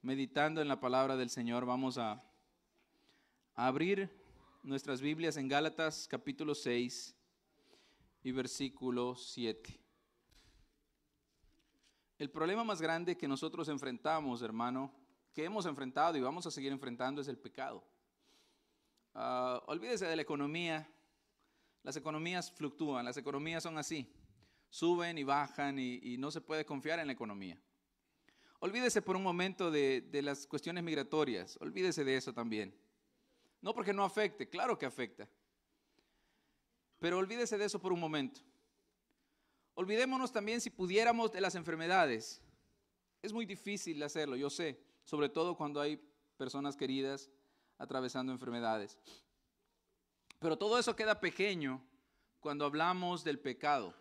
meditando en la palabra del Señor, vamos a abrir nuestras Biblias en Gálatas capítulo 6 y versículo 7. El problema más grande que nosotros enfrentamos, hermano, que hemos enfrentado y vamos a seguir enfrentando es el pecado. Olvídese de la economía. Las economías fluctúan, las economías son así, suben y bajan y no se puede confiar en la economía. Olvídese por un momento de las cuestiones migratorias, olvídese de eso también. No porque no afecte, claro que afecta, pero olvídese de eso por un momento. Olvidémonos también, si pudiéramos, de las enfermedades. Es muy difícil hacerlo, yo sé, sobre todo cuando hay personas queridas atravesando enfermedades. Pero todo eso queda pequeño cuando hablamos del pecado.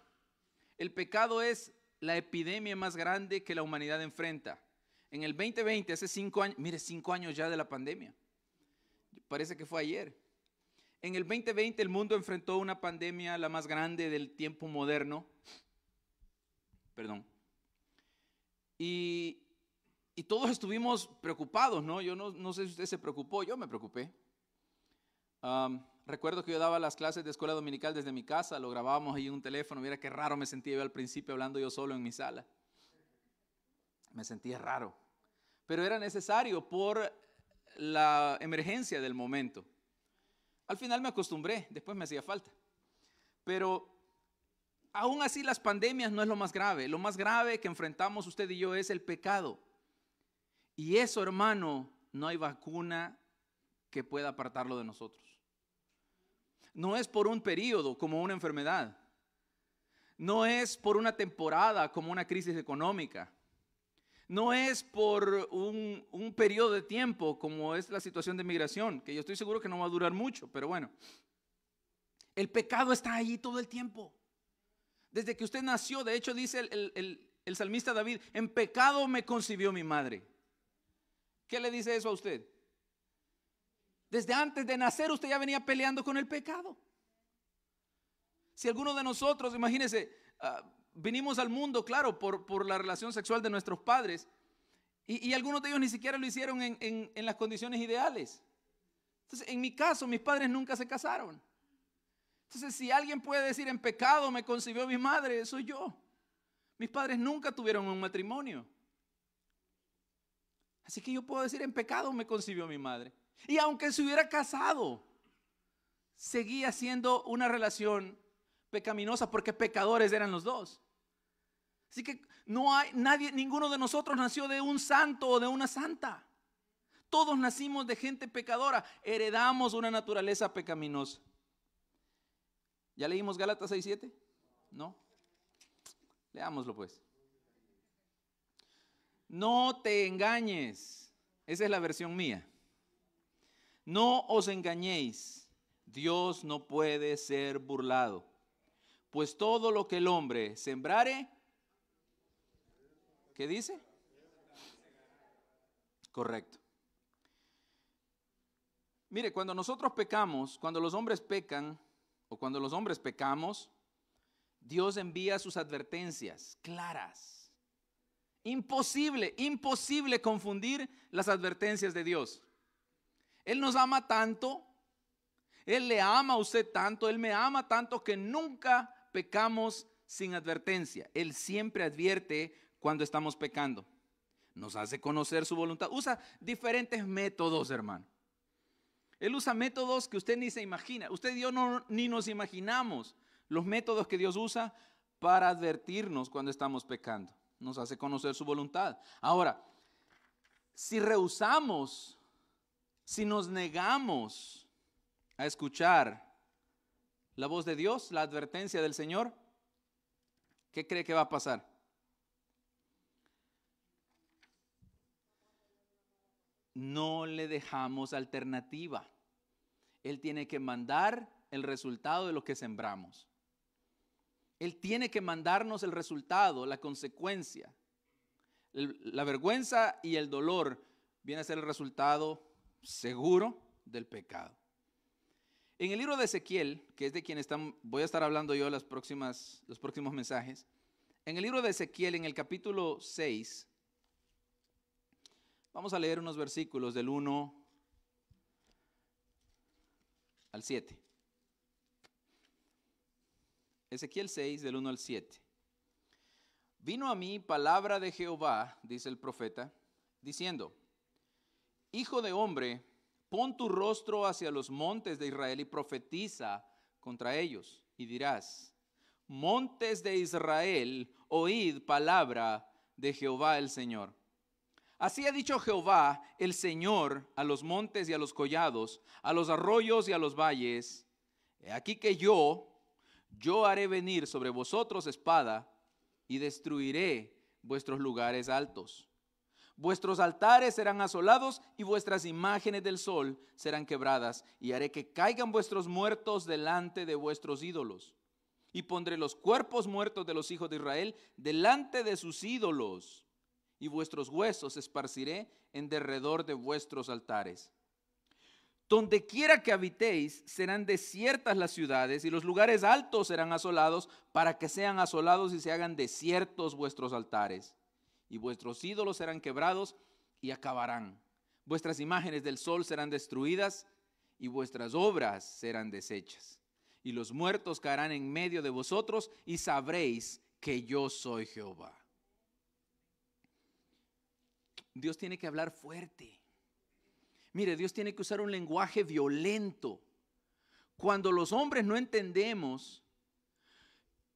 El pecado es la epidemia más grande que la humanidad enfrenta. En el 2020, hace 5 años, mire, 5 años ya de la pandemia. Parece que fue ayer. En el 2020 el mundo enfrentó una pandemia, la más grande del tiempo moderno. Y todos estuvimos preocupados, ¿no? Yo no sé si usted se preocupó, yo me preocupé. Recuerdo que yo daba las clases de escuela dominical desde mi casa, lo grabábamos ahí en un teléfono. Mira qué raro me sentía yo al principio hablando yo solo en mi sala. Me sentía raro, pero era necesario por la emergencia del momento. Al final me acostumbré, después me hacía falta. Pero aún así las pandemias no es lo más grave. Lo más grave que enfrentamos usted y yo es el pecado. Y eso, hermano, no hay vacuna que pueda apartarlo de nosotros. No es por un periodo como una enfermedad. No es por una temporada como una crisis económica. No es por un periodo de tiempo como es la situación de migración, que yo estoy seguro que no va a durar mucho, pero bueno. El pecado está allí todo el tiempo. Desde que usted nació, de hecho dice el salmista David, en pecado me concibió mi madre. ¿Qué le dice eso a usted? Desde antes de nacer usted ya venía peleando con el pecado. Si alguno de nosotros, imagínese, vinimos al mundo, claro, por la relación sexual de nuestros padres, y algunos de ellos ni siquiera lo hicieron en las condiciones ideales. Entonces, en mi caso, mis padres nunca se casaron. Entonces, si alguien puede decir en pecado me concibió mi madre, soy yo. Mis padres nunca tuvieron un matrimonio. Así que yo puedo decir en pecado me concibió mi madre. Y aunque se hubiera casado, seguía siendo una relación pecaminosa porque pecadores eran los dos. Así que no hay nadie, ninguno de nosotros nació de un santo o de una santa. Todos nacimos de gente pecadora, heredamos una naturaleza pecaminosa. ¿Ya leímos Gálatas 6:7? ¿No? Leámoslo pues. No te engañes. Esa es la versión mía. No os engañéis. Dios no puede ser burlado. Pues todo lo que el hombre sembrare, ¿qué dice? Correcto. Mire, cuando nosotros pecamos, cuando los hombres pecan, o cuando los hombres pecamos, Dios envía sus advertencias claras. Imposible confundir las advertencias de Dios. Él nos ama tanto, Él le ama a usted tanto, Él me ama tanto que nunca pecamos sin advertencia. Él siempre advierte cuando estamos pecando. Nos hace conocer su voluntad. Usa diferentes métodos, hermano. Él usa métodos que usted ni se imagina. Usted y yo ni nos imaginamos los métodos que Dios usa para advertirnos cuando estamos pecando. Nos hace conocer su voluntad. Ahora, si rehusamos, si nos negamos a escuchar la voz de Dios, la advertencia del Señor, ¿qué cree que va a pasar? No le dejamos alternativa. Él tiene que mandar el resultado de lo que sembramos. Él tiene que mandarnos el resultado, la consecuencia. La vergüenza y el dolor viene a ser el resultado seguro del pecado. En el libro de Ezequiel, que es de quien voy a estar hablando yo los próximos mensajes, en el libro de Ezequiel, en el capítulo 6, Vamos a leer unos versículos del 1 al 7. Ezequiel 6, del 1 al 7. Vino a mí palabra de Jehová, dice el profeta, diciendo: Hijo de hombre, pon tu rostro hacia los montes de Israel y profetiza contra ellos. Y dirás: montes de Israel, oíd palabra de Jehová el Señor. Así ha dicho Jehová el Señor a los montes y a los collados, a los arroyos y a los valles: he aquí que yo haré venir sobre vosotros espada y destruiré vuestros lugares altos. Vuestros altares serán asolados y vuestras imágenes del sol serán quebradas, y haré que caigan vuestros muertos delante de vuestros ídolos. Y pondré los cuerpos muertos de los hijos de Israel delante de sus ídolos, y vuestros huesos esparciré en derredor de vuestros altares. Donde quiera que habitéis, serán desiertas las ciudades, y los lugares altos serán asolados, para que sean asolados y se hagan desiertos vuestros altares. Y vuestros ídolos serán quebrados y acabarán. Vuestras imágenes del sol serán destruidas y vuestras obras serán deshechas. Y los muertos caerán en medio de vosotros y sabréis que yo soy Jehová. Dios tiene que hablar fuerte. Mire, Dios tiene que usar un lenguaje violento. Cuando los hombres no entendemos,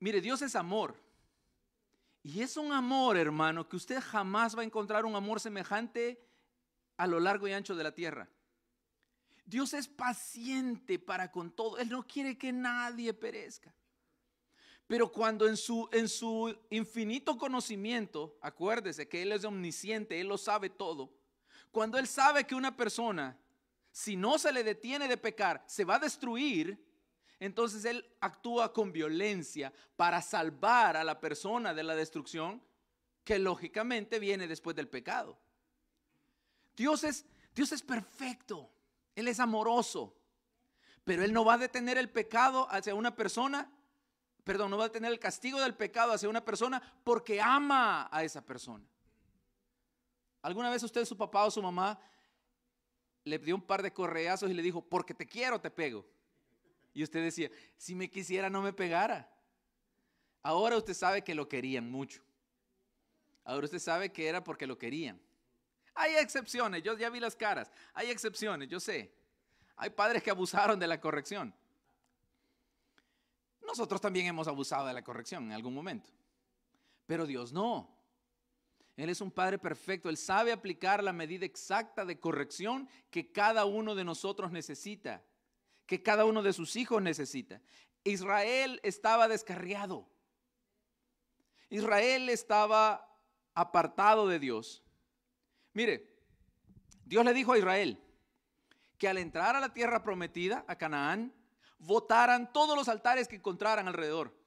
mire, Dios es amor. Y es un amor, hermano, que usted jamás va a encontrar un amor semejante a lo largo y ancho de la tierra. Dios es paciente para con todo. Él no quiere que nadie perezca. Pero cuando en su infinito conocimiento, acuérdese que Él es omnisciente, Él lo sabe todo. Cuando Él sabe que una persona, si no se le detiene de pecar, se va a destruir, entonces Él actúa con violencia para salvar a la persona de la destrucción que lógicamente viene después del pecado. Dios es perfecto, Él es amoroso, pero Él no va a detener el pecado hacia una persona, no va a detener el castigo del pecado hacia una persona porque ama a esa persona. ¿Alguna vez usted, su papá o su mamá, le dio un par de correazos y le dijo: porque te quiero te pego? Y usted decía: si me quisiera no me pegara. Ahora usted sabe que lo querían mucho. Ahora usted sabe que era porque lo querían. Hay excepciones, yo ya vi las caras. Hay excepciones, yo sé. Hay padres que abusaron de la corrección. Nosotros también hemos abusado de la corrección en algún momento. Pero Dios no. Él es un Padre perfecto. Él sabe aplicar la medida exacta de corrección que cada uno de nosotros necesita, que cada uno de sus hijos necesita. Israel estaba descarriado. Israel estaba apartado de Dios. Mire, Dios le dijo a Israel que al entrar a la tierra prometida, a Canaán, botaran todos los altares que encontraran alrededor.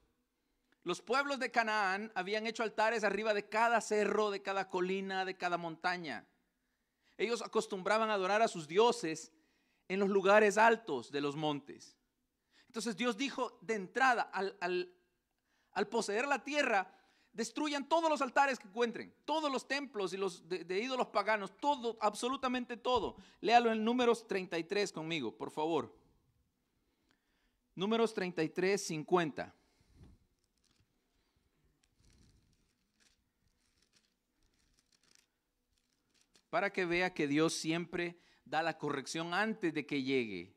Los pueblos de Canaán habían hecho altares arriba de cada cerro, de cada colina, de cada montaña. Ellos acostumbraban a adorar a sus dioses en los lugares altos de los montes. Entonces Dios dijo de entrada, al poseer la tierra, destruyan todos los altares que encuentren, todos los templos y los de ídolos paganos, todo, absolutamente todo. Léalo en Números 33 conmigo, por favor. Números 33, 50. Para que vea que Dios siempre da la corrección antes de que llegue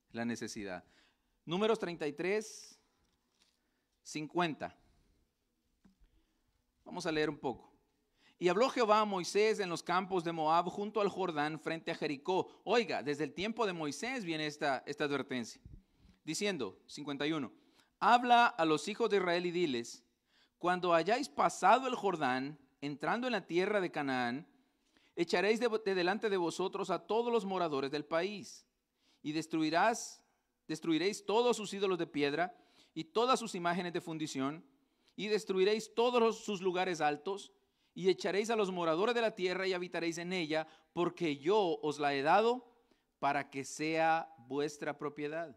la necesidad. Números 33, 50. Vamos a leer un poco. Y habló Jehová a Moisés en los campos de Moab junto al Jordán frente a Jericó. Oiga, desde el tiempo de Moisés viene esta advertencia. Diciendo, 51, habla a los hijos de Israel y diles: cuando hayáis pasado el Jordán, entrando en la tierra de Canaán, echaréis de delante de vosotros a todos los moradores del país, y destruiréis todos sus ídolos de piedra y todas sus imágenes de fundición, y destruiréis todos sus lugares altos, y echaréis a los moradores de la tierra y habitaréis en ella, porque yo os la he dado para que sea vuestra propiedad.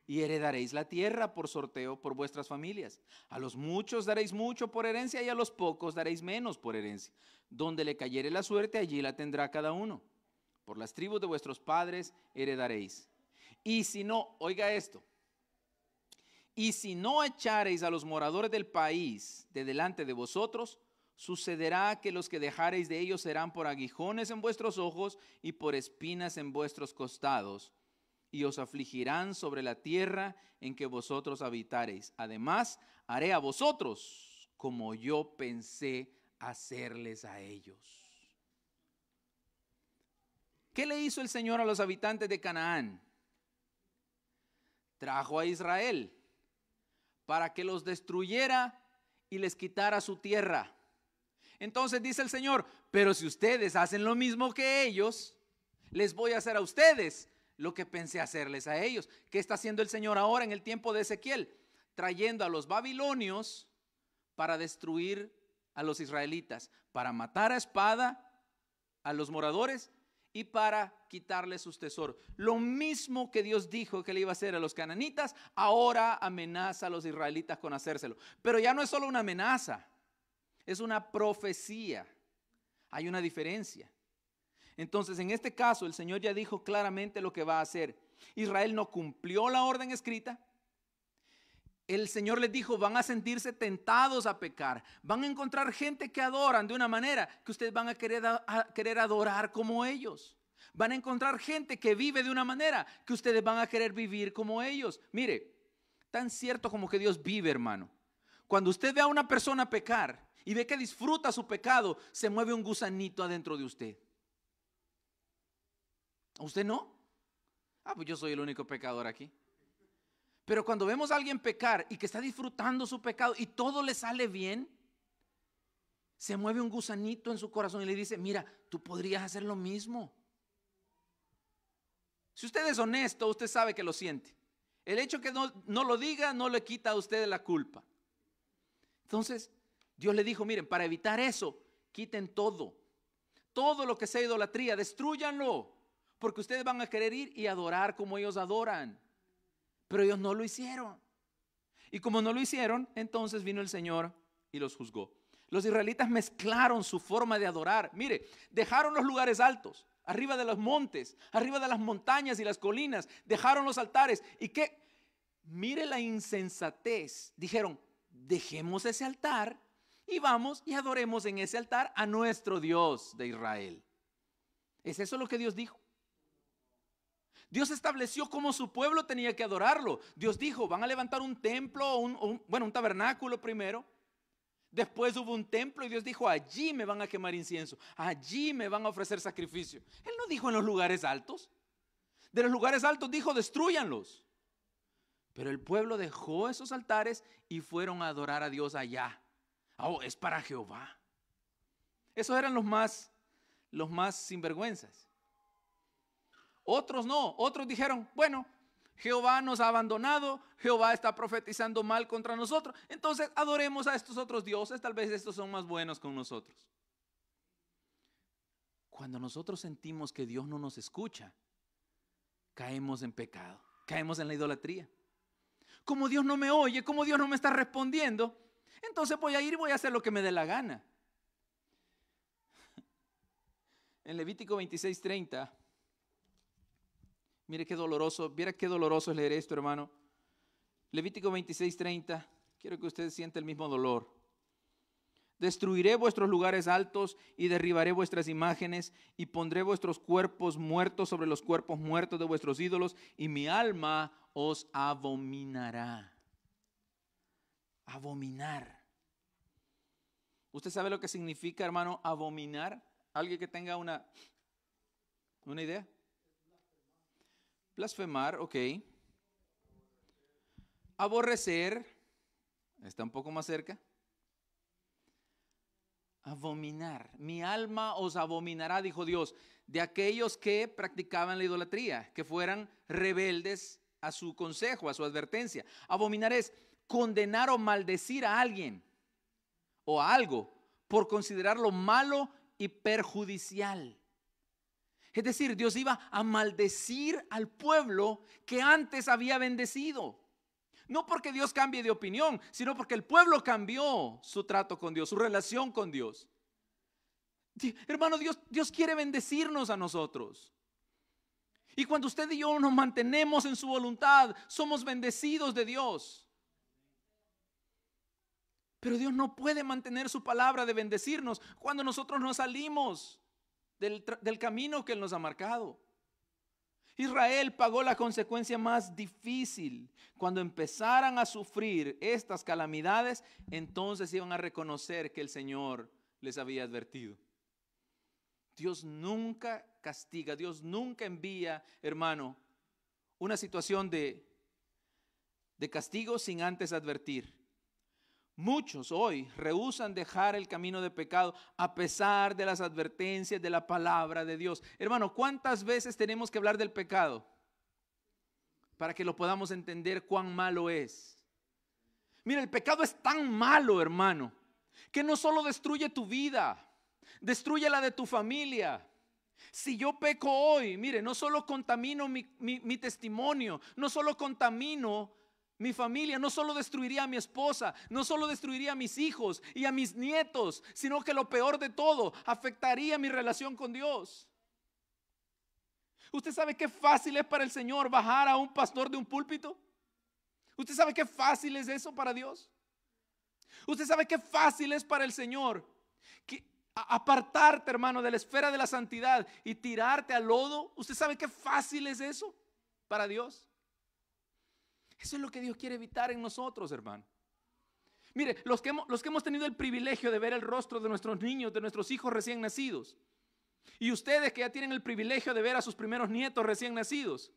Y heredaréis la tierra por sorteo por vuestras familias. A los muchos daréis mucho por herencia y a los pocos daréis menos por herencia. Donde le cayere la suerte, allí la tendrá cada uno. Por las tribus de vuestros padres heredaréis. Y si no, oiga esto, y si no echareis a los moradores del país de delante de vosotros, sucederá que los que dejareis de ellos serán por aguijones en vuestros ojos y por espinas en vuestros costados, y os afligirán sobre la tierra en que vosotros habitareis. Además, haré a vosotros como yo pensé hacerles a ellos. ¿Qué le hizo el Señor a los habitantes de Canaán? Trajo a Israel para que los destruyera y les quitara su tierra. Entonces dice el Señor, pero si ustedes hacen lo mismo que ellos, les voy a hacer a ustedes lo que pensé hacerles a ellos. ¿Qué está haciendo el Señor ahora en el tiempo de Ezequiel? Trayendo a los babilonios para destruir a los israelitas, para matar a espada a los moradores y para quitarles sus tesoros. Lo mismo que Dios dijo que le iba a hacer a los cananitas, ahora amenaza a los israelitas con hacérselo. Pero ya no es solo una amenaza, es una profecía. Hay una diferencia. Entonces, en este caso, el Señor ya dijo claramente lo que va a hacer. Israel no cumplió la orden escrita. El Señor les dijo, van a sentirse tentados a pecar. Van a encontrar gente que adoran de una manera que ustedes van a querer adorar como ellos. Van a encontrar gente que vive de una manera que ustedes van a querer vivir como ellos. Mire, tan cierto como que Dios vive, hermano. Cuando usted ve a una persona pecar y ve que disfruta su pecado, se mueve un gusanito adentro de usted. ¿A usted no? Pues yo soy el único pecador aquí. Pero cuando vemos a alguien pecar y que está disfrutando su pecado y todo le sale bien, se mueve un gusanito en su corazón y le dice, mira, tú podrías hacer lo mismo. Si usted es honesto, usted sabe que lo siente. El hecho que no lo diga no le quita a usted la culpa. Entonces, Dios le dijo, miren, para evitar eso, quiten todo. Todo lo que sea idolatría, destrúyanlo. Porque ustedes van a querer ir y adorar como ellos adoran. Pero ellos no lo hicieron. Y como no lo hicieron, entonces vino el Señor y los juzgó. Los israelitas mezclaron su forma de adorar. Mire, dejaron los lugares altos, arriba de los montes, arriba de las montañas y las colinas. Dejaron los altares. ¿Y qué? Mire la insensatez. Dijeron, dejemos ese altar y vamos y adoremos en ese altar a nuestro Dios de Israel. ¿Es eso lo que Dios dijo? Dios estableció cómo su pueblo tenía que adorarlo. Dios dijo, van a levantar un templo, un tabernáculo primero. Después hubo un templo y Dios dijo, allí me van a quemar incienso. Allí me van a ofrecer sacrificio. Él no dijo en los lugares altos. De los lugares altos dijo, destrúyanlos. Pero el pueblo dejó esos altares y fueron a adorar a Dios allá. Es para Jehová. Esos eran los más sinvergüenzas. Otros no, otros dijeron, bueno, Jehová nos ha abandonado, Jehová está profetizando mal contra nosotros, entonces adoremos a estos otros dioses, tal vez estos son más buenos con nosotros. Cuando nosotros sentimos que Dios no nos escucha, caemos en pecado, caemos en la idolatría. Como Dios no me oye, como Dios no me está respondiendo, entonces voy a ir y voy a hacer lo que me dé la gana. En Levítico 26:30, mire qué doloroso, viera qué doloroso es leer esto, hermano. Levítico 26:30, quiero que usted sienta el mismo dolor. Destruiré vuestros lugares altos y derribaré vuestras imágenes y pondré vuestros cuerpos muertos sobre los cuerpos muertos de vuestros ídolos y mi alma os abominará. Abominar. ¿Usted sabe lo que significa, hermano, abominar? ¿Alguien que tenga una idea? Blasfemar, ok. Aborrecer, está un poco más cerca. Abominar, mi alma os abominará, dijo Dios, de aquellos que practicaban la idolatría, que fueran rebeldes a su consejo, a su advertencia. Abominar es condenar o maldecir a alguien o a algo por considerarlo malo y perjudicial. Es decir, Dios iba a maldecir al pueblo que antes había bendecido. No porque Dios cambie de opinión, sino porque el pueblo cambió su trato con Dios, su relación con Dios. Hermano, Dios quiere bendecirnos a nosotros. Y cuando usted y yo nos mantenemos en su voluntad, somos bendecidos de Dios. Pero Dios no puede mantener su palabra de bendecirnos cuando nosotros nos salimos del camino que Él nos ha marcado. Israel pagó la consecuencia más difícil. Cuando empezaran a sufrir estas calamidades, entonces iban a reconocer que el Señor les había advertido. Dios nunca castiga, Dios nunca envía, hermano, una situación de castigo sin antes advertir. Muchos hoy rehúsan dejar el camino de pecado a pesar de las advertencias de la palabra de Dios. Hermano, ¿cuántas veces tenemos que hablar del pecado para que lo podamos entender cuán malo es? Mira, el pecado es tan malo, hermano, que no solo destruye tu vida, destruye la de tu familia. Si yo peco hoy, mire, no solo contamino mi testimonio, no solo contamino mi familia, no solo destruiría a mi esposa, no solo destruiría a mis hijos y a mis nietos, sino que lo peor de todo, afectaría mi relación con Dios. ¿Usted sabe qué fácil es para el Señor bajar a un pastor de un púlpito? ¿Usted sabe qué fácil es eso para Dios? ¿Usted sabe qué fácil es para el Señor apartarte, hermano, de la esfera de la santidad y tirarte al lodo? ¿Usted sabe qué fácil es eso para Dios? Eso es lo que Dios quiere evitar en nosotros, hermano. Mire, los que hemos tenido el privilegio de ver el rostro de nuestros niños, de nuestros hijos recién nacidos, y ustedes que ya tienen el privilegio de ver a sus primeros nietos recién nacidos,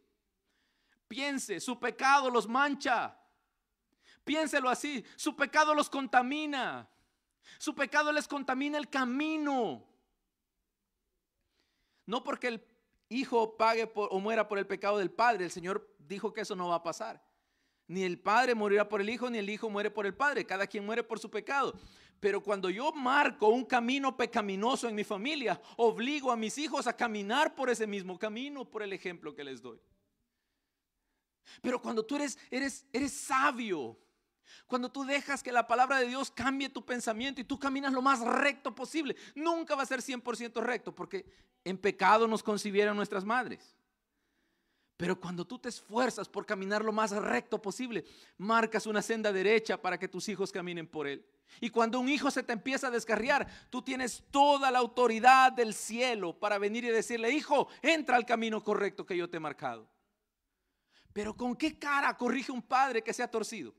piense, su pecado los mancha. Piénselo así, su pecado los contamina. Su pecado les contamina el camino. No porque el hijo pague o muera por el pecado del padre. El Señor dijo que eso no va a pasar. Ni el padre morirá por el hijo, ni el hijo muere por el padre. Cada quien muere por su pecado. Pero cuando yo marco un camino pecaminoso en mi familia, obligo a mis hijos a caminar por ese mismo camino, por el ejemplo que les doy. Pero cuando tú eres sabio, cuando tú dejas que la palabra de Dios cambie tu pensamiento y tú caminas lo más recto posible, nunca va a ser 100% recto, porque en pecado nos concibieron nuestras madres. Pero cuando tú te esfuerzas por caminar lo más recto posible, marcas una senda derecha para que tus hijos caminen por él. Y cuando un hijo se te empieza a descarriar, tú tienes toda la autoridad del cielo para venir y decirle: hijo, entra al camino correcto que yo te he marcado. Pero ¿con qué cara corrige un padre que se ha torcido?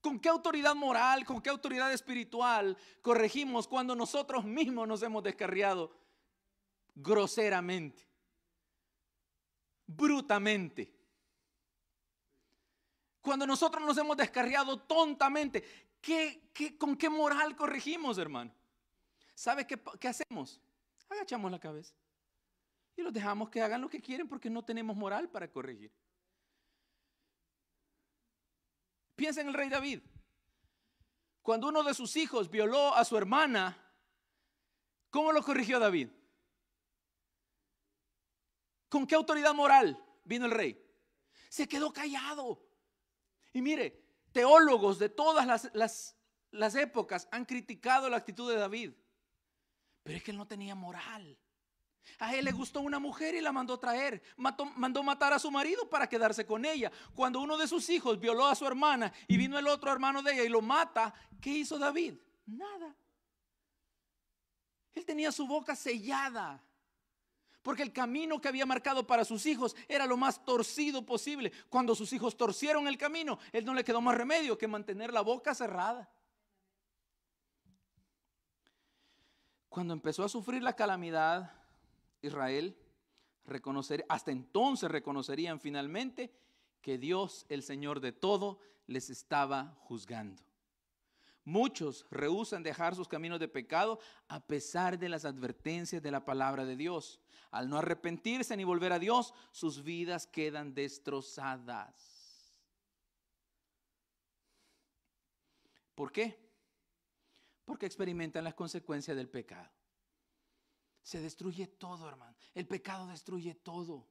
¿Con qué autoridad moral, con qué autoridad espiritual corregimos cuando nosotros mismos nos hemos descarriado groseramente, brutamente? Cuando nosotros nos hemos descarriado tontamente, ¿con qué moral corregimos, hermano? ¿Sabe qué hacemos? Agachamos la cabeza y los dejamos que hagan lo que quieren porque no tenemos moral para corregir. Piensa en el rey David. Cuando uno de sus hijos violó a su hermana, ¿cómo lo corrigió David? ¿Con qué autoridad moral vino el rey? Se quedó callado. Y mire, teólogos de todas las épocas han criticado la actitud de David, pero es que él no tenía moral. A él le gustó una mujer y la mandó traer, mandó matar a su marido para quedarse con ella. Cuando uno de sus hijos violó a su hermana y vino el otro hermano de ella y lo mata, ¿qué hizo David? Nada. Él tenía su boca sellada, porque el camino que había marcado para sus hijos era lo más torcido posible. Cuando sus hijos torcieron el camino, él no le quedó más remedio que mantener la boca cerrada. Cuando empezó a sufrir la calamidad, Israel hasta entonces reconocerían finalmente que Dios, el Señor de todo, les estaba juzgando. Muchos rehúsan dejar sus caminos de pecado a pesar de las advertencias de la palabra de Dios. Al no arrepentirse ni volver a Dios, sus vidas quedan destrozadas. ¿Por qué? Porque experimentan las consecuencias del pecado. Se destruye todo, hermano. El pecado destruye todo.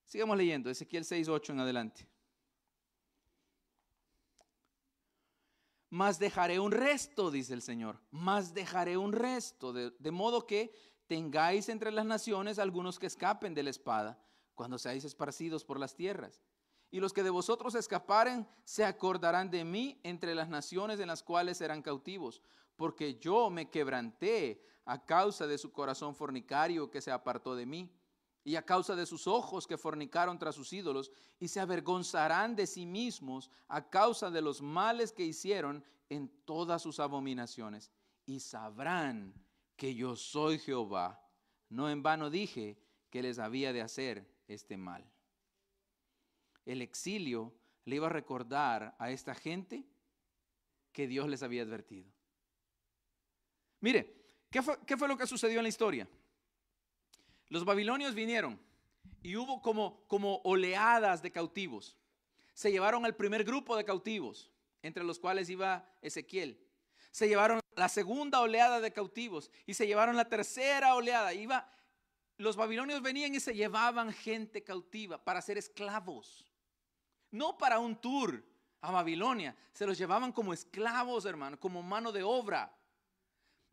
Sigamos leyendo, Ezequiel 6:8 en adelante. mas dejaré un resto, dice el Señor, mas dejaré un resto, de modo que tengáis entre las naciones algunos que escapen de la espada, cuando seáis esparcidos por las tierras. Y los que de vosotros escaparen se acordarán de mí entre las naciones en las cuales serán cautivos, porque yo me quebranté a causa de su corazón fornicario que se apartó de mí, y a causa de sus ojos que fornicaron tras sus ídolos, y se avergonzarán de sí mismos a causa de los males que hicieron en todas sus abominaciones. Y sabrán que yo soy Jehová. No en vano dije que les había de hacer este mal. El exilio le iba a recordar a esta gente que Dios les había advertido. Mire, ¿qué fue lo que sucedió en la historia? Los babilonios vinieron y hubo como oleadas de cautivos. Se llevaron al primer grupo de cautivos, entre los cuales iba Ezequiel. Se llevaron la segunda oleada de cautivos y se llevaron la tercera oleada. Los babilonios venían y se llevaban gente cautiva para ser esclavos. No para un tour a Babilonia, se los llevaban como esclavos, hermano, como mano de obra.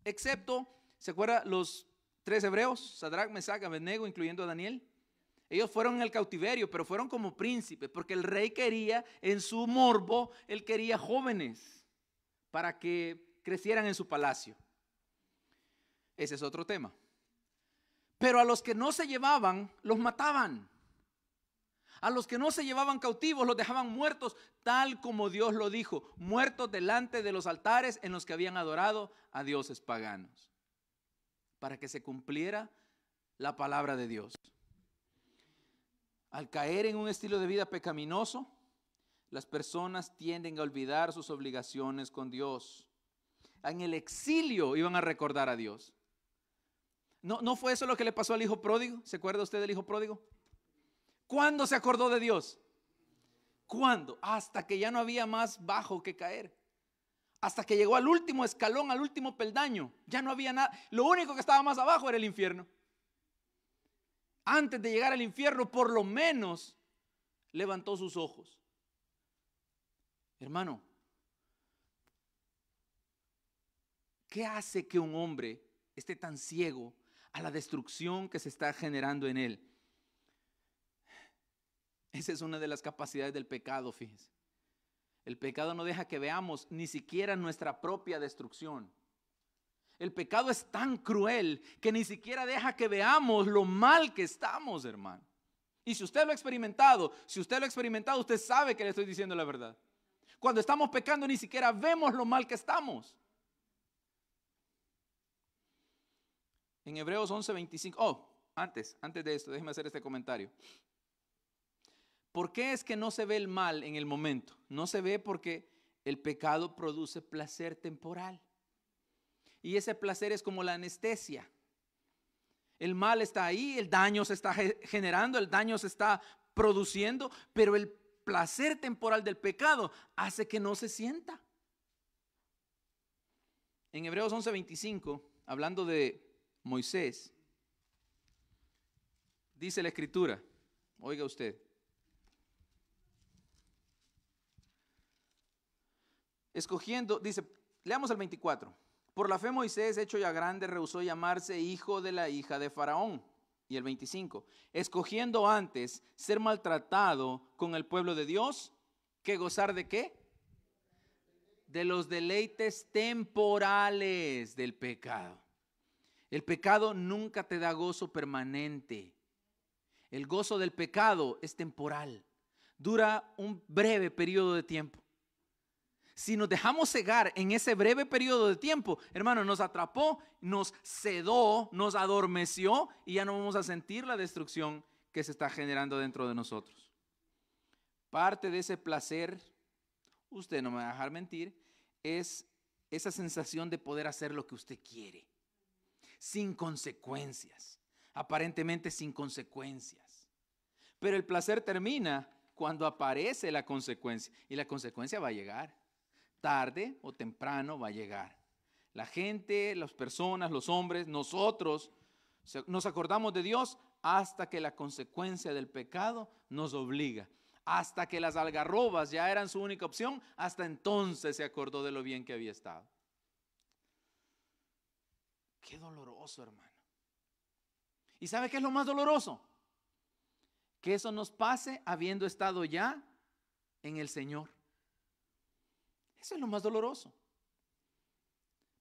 Excepto, ¿se acuerda los 3 hebreos? Sadrach, Mesach, Abednego, incluyendo a Daniel. Ellos fueron en el cautiverio, pero fueron como príncipes, porque el rey quería, en su morbo, él quería jóvenes para que crecieran en su palacio. Ese es otro tema. Pero a los que no se llevaban, los mataban. A los que no se llevaban cautivos, los dejaban muertos, tal como Dios lo dijo, muertos delante de los altares en los que habían adorado a dioses paganos, para que se cumpliera la palabra de Dios. Al caer en un estilo de vida pecaminoso, las personas tienden a olvidar sus obligaciones con Dios. En el exilio iban a recordar a Dios. ¿No fue eso lo que le pasó al hijo pródigo? ¿Se acuerda usted del hijo pródigo? ¿Cuándo se acordó de Dios? ¿Cuándo? Hasta que ya no había más bajo que caer. Hasta que llegó al último escalón, al último peldaño. Ya no había nada. Lo único que estaba más abajo era el infierno. Antes de llegar al infierno, por lo menos, levantó sus ojos. Hermano, ¿qué hace que un hombre esté tan ciego a la destrucción que se está generando en él? Esa es una de las capacidades del pecado, fíjense. El pecado no deja que veamos ni siquiera nuestra propia destrucción. El pecado es tan cruel que ni siquiera deja que veamos lo mal que estamos, hermano. Y si usted lo ha experimentado, usted sabe que le estoy diciendo la verdad. Cuando estamos pecando ni siquiera vemos lo mal que estamos. En Hebreos 11:25, antes de esto, déjeme hacer este comentario. ¿Por qué es que no se ve el mal en el momento? No se ve porque el pecado produce placer temporal. Y ese placer es como la anestesia. El mal está ahí, el daño se está generando, el daño se está produciendo, pero el placer temporal del pecado hace que no se sienta. En Hebreos 11:25, hablando de Moisés, dice la Escritura, oiga usted, escogiendo, dice, leamos el 24. Por la fe Moisés, hecho ya grande, rehusó llamarse hijo de la hija de Faraón. Y el 25, escogiendo antes ser maltratado con el pueblo de Dios, que gozar de ¿qué? De los deleites temporales del pecado. El pecado nunca te da gozo permanente. El gozo del pecado es temporal. Dura un breve periodo de tiempo. Si nos dejamos cegar en ese breve periodo de tiempo, hermano, nos atrapó, nos sedó, nos adormeció y ya no vamos a sentir la destrucción que se está generando dentro de nosotros. Parte de ese placer, usted no me va a dejar mentir, es esa sensación de poder hacer lo que usted quiere, sin consecuencias, aparentemente sin consecuencias. Pero el placer termina cuando aparece la consecuencia y la consecuencia va a llegar. Tarde o temprano va a llegar. La gente, las personas, los hombres, nosotros nos acordamos de Dios hasta que la consecuencia del pecado nos obliga Hasta que las algarrobas ya eran su única opción, hasta entonces se acordó de lo bien que había estado. Qué doloroso, hermano. ¿Y sabe qué es lo más doloroso? Que eso nos pase habiendo estado ya en el Señor. Eso es lo más doloroso.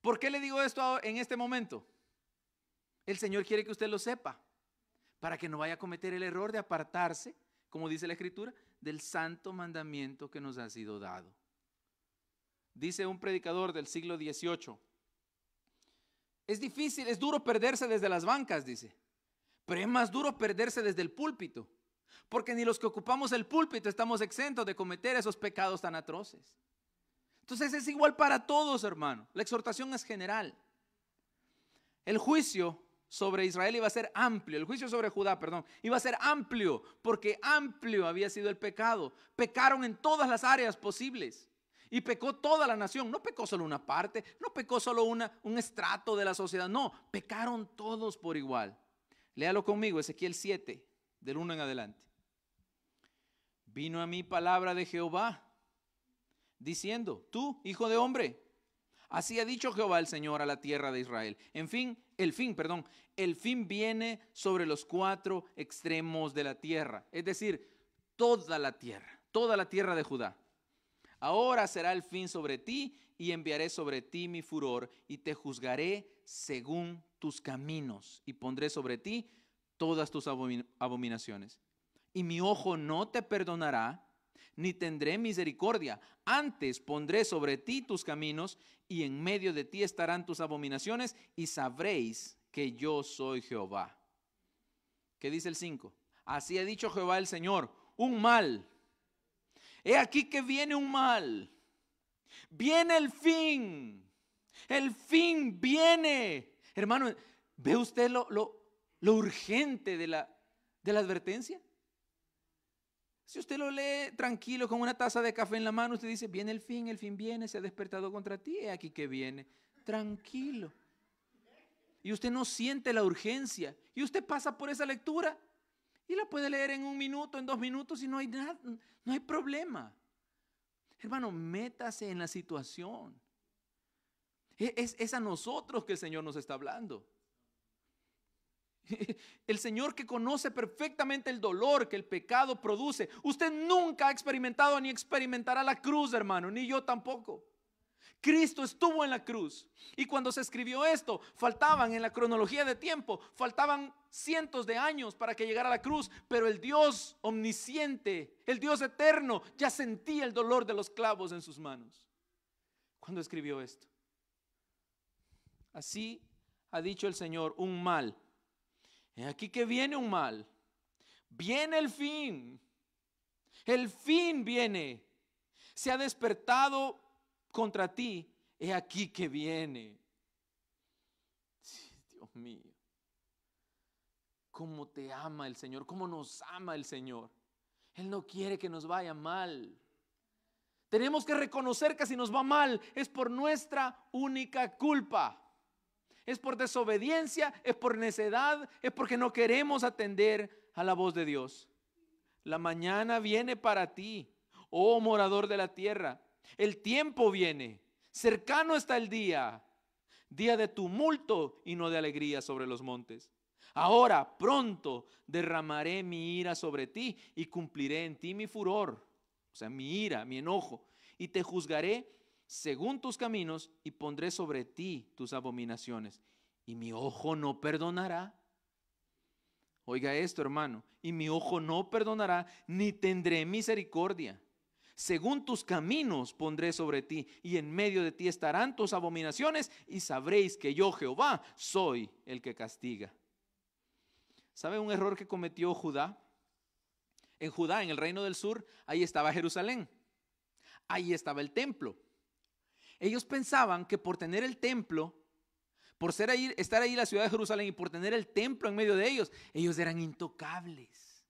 ¿Por qué le digo esto en este momento? El Señor quiere que usted lo sepa, para que no vaya a cometer el error de apartarse, como dice la Escritura, del santo mandamiento que nos ha sido dado. Dice un predicador del siglo XVIII, es difícil, es duro perderse desde las bancas, dice, pero es más duro perderse desde el púlpito, porque ni los que ocupamos el púlpito estamos exentos de cometer esos pecados tan atroces. Entonces es igual para todos, hermano. La exhortación es general. El juicio sobre Israel iba a ser amplio, el juicio sobre Judá, perdón, iba a ser amplio, porque amplio había sido el pecado. Pecaron en todas las áreas posibles y pecó toda la nación. No pecó solo una parte, no pecó solo un estrato de la sociedad, no, pecaron todos por igual. Léalo conmigo, Ezequiel 7, del 1 en adelante. Vino a mí palabra de Jehová, diciendo, tú, hijo de hombre, así ha dicho Jehová el Señor a la tierra de Israel. El fin viene sobre los 4 extremos de la tierra, es decir, toda la tierra de Judá. Ahora será el fin sobre ti y enviaré sobre ti mi furor y te juzgaré según tus caminos y pondré sobre ti todas tus abominaciones. Y mi ojo no te perdonará, ni tendré misericordia. Antes pondré sobre ti tus caminos y en medio de ti estarán tus abominaciones y sabréis que yo soy Jehová. ¿Qué dice el 5? Así ha dicho Jehová el Señor, un mal. He aquí que viene un mal. Viene el fin. El fin viene. Hermano, ¿ve usted lo urgente de la advertencia? Si usted lo lee tranquilo con una taza de café en la mano, usted dice, viene el fin viene, se ha despertado contra ti, he aquí que viene, tranquilo. Y usted no siente la urgencia, y usted pasa por esa lectura, y la puede leer en 1 minuto, en 2 minutos, y no hay nada, no hay problema. Hermano, métase en la situación. Es a nosotros que el Señor nos está hablando. El Señor que conoce perfectamente el dolor que el pecado produce. Usted nunca ha experimentado ni experimentará la cruz, hermano, ni yo tampoco. Cristo estuvo en la cruz y cuando se escribió esto, faltaban en la cronología de tiempo, faltaban cientos de años para que llegara a la cruz, pero el Dios omnisciente, el Dios eterno, ya sentía el dolor de los clavos en sus manos cuando escribió esto. Así ha dicho el Señor, un mal. He aquí que viene un mal, viene el fin viene, se ha despertado contra ti, he aquí que viene. Dios mío, cómo te ama el Señor, cómo nos ama el Señor. Él no quiere que nos vaya mal. Tenemos que reconocer que si nos va mal es por nuestra única culpa. Es por desobediencia, es por necedad, es porque no queremos atender a la voz de Dios. La mañana viene para ti, oh morador de la tierra. El tiempo viene, cercano está el día de tumulto y no de alegría sobre los montes. Ahora pronto derramaré mi ira sobre ti y cumpliré en ti mi furor, o sea, mi ira, mi enojo, y te juzgaré según tus caminos y pondré sobre ti tus abominaciones. Y mi ojo no perdonará. Oiga esto, hermano, y mi ojo no perdonará, ni tendré misericordia. Según tus caminos pondré sobre ti, y en medio de ti estarán tus abominaciones, y sabréis que yo, Jehová, soy el que castiga. ¿Sabe un error que cometió Judá? En Judá, en el reino del sur, ahí estaba Jerusalén. Ahí estaba el templo. Ellos pensaban que por tener el templo, por estar ahí en la ciudad de Jerusalén y por tener el templo en medio de ellos, ellos eran intocables.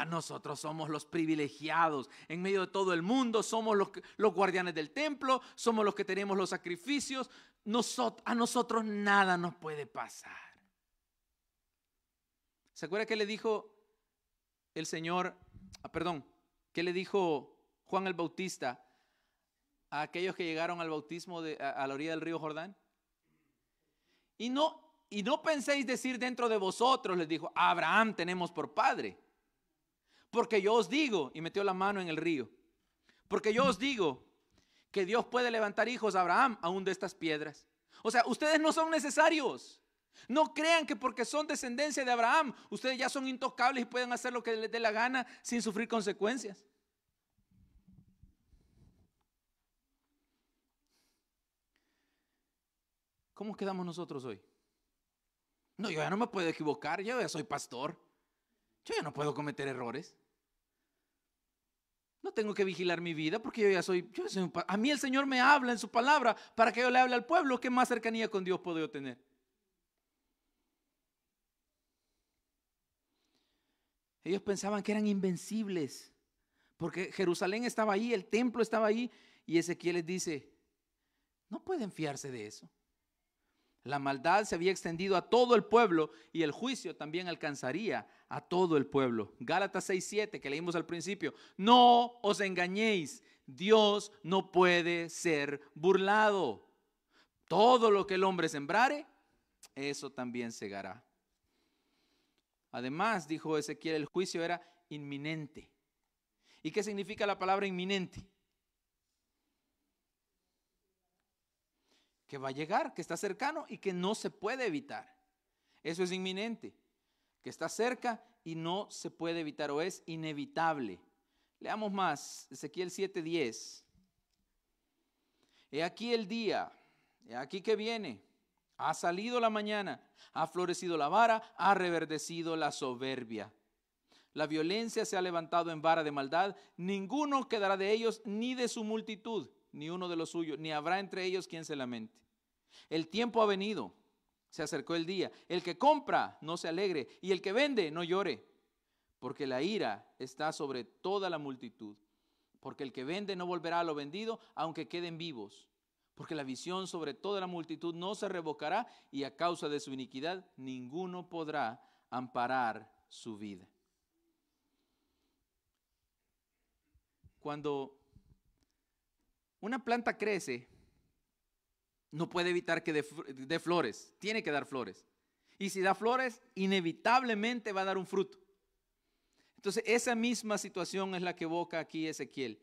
Nosotros somos los privilegiados en medio de todo el mundo, somos los guardianes del templo, somos los que tenemos los sacrificios, a nosotros nada nos puede pasar. ¿Se acuerda que le dijo el Señor, ¿Qué le dijo Juan el Bautista a aquellos que llegaron al bautismo a la orilla del río Jordán? Y no penséis decir dentro de vosotros, les dijo, a Abraham tenemos por padre. Porque yo os digo, y metió la mano en el río, porque yo os digo que Dios puede levantar hijos a Abraham aún de estas piedras. O sea, ustedes no son necesarios. No crean que porque son descendencia de Abraham, ustedes ya son intocables y pueden hacer lo que les dé la gana sin sufrir consecuencias. ¿Cómo quedamos nosotros hoy? No, yo ya no me puedo equivocar, yo ya soy pastor. Yo ya no puedo cometer errores. No tengo que vigilar mi vida porque yo soy a mí el Señor me habla en su palabra para que yo le hable al pueblo. ¿Qué más cercanía con Dios puedo yo tener? Ellos pensaban que eran invencibles porque Jerusalén estaba ahí, el templo estaba ahí, y Ezequiel les dice, no pueden fiarse de eso. La maldad se había extendido a todo el pueblo y el juicio también alcanzaría a todo el pueblo. Gálatas 6:7 que leímos al principio. No os engañéis, Dios no puede ser burlado. Todo lo que el hombre sembrare, eso también segará. Además, dijo Ezequiel, el juicio era inminente. ¿Y qué significa la palabra inminente? Que va a llegar, que está cercano y que no se puede evitar. Eso es inminente, que está cerca y no se puede evitar o es inevitable. Leamos más, Ezequiel 7:10. He aquí el día, he aquí que viene, ha salido la mañana, ha florecido la vara, ha reverdecido la soberbia. La violencia se ha levantado en vara de maldad, ninguno quedará de ellos ni de su multitud, ni uno de los suyos, ni habrá entre ellos quien se lamente. El tiempo ha venido, se acercó el día. El que compra no se alegre y el que vende no llore, porque la ira está sobre toda la multitud. Porque el que vende no volverá a lo vendido, aunque queden vivos. Porque la visión sobre toda la multitud no se revocará y a causa de su iniquidad ninguno podrá amparar su vida. Cuando una planta crece, no puede evitar que dé flores, tiene que dar flores. Y si da flores, inevitablemente va a dar un fruto. Entonces, esa misma situación es la que evoca aquí Ezequiel.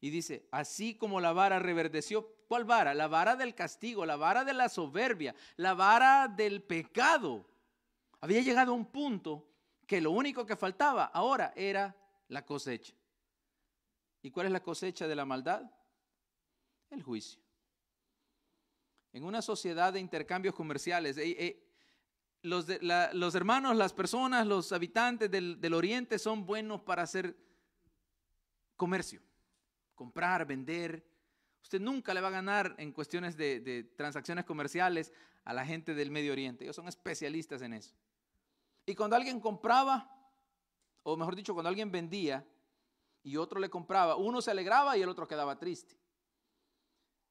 Y dice, así como la vara reverdeció, ¿cuál vara? La vara del castigo, la vara de la soberbia, la vara del pecado. Había llegado a un punto que lo único que faltaba ahora era la cosecha. ¿Y cuál es la cosecha de la maldad? El juicio. En una sociedad de intercambios comerciales, los hermanos, las personas, los habitantes del oriente son buenos para hacer comercio, comprar, vender. Usted nunca le va a ganar en cuestiones de transacciones comerciales a la gente del Medio Oriente. Ellos son especialistas en eso. Y cuando alguien compraba, o mejor dicho, cuando alguien vendía y otro le compraba, uno se alegraba y el otro quedaba triste.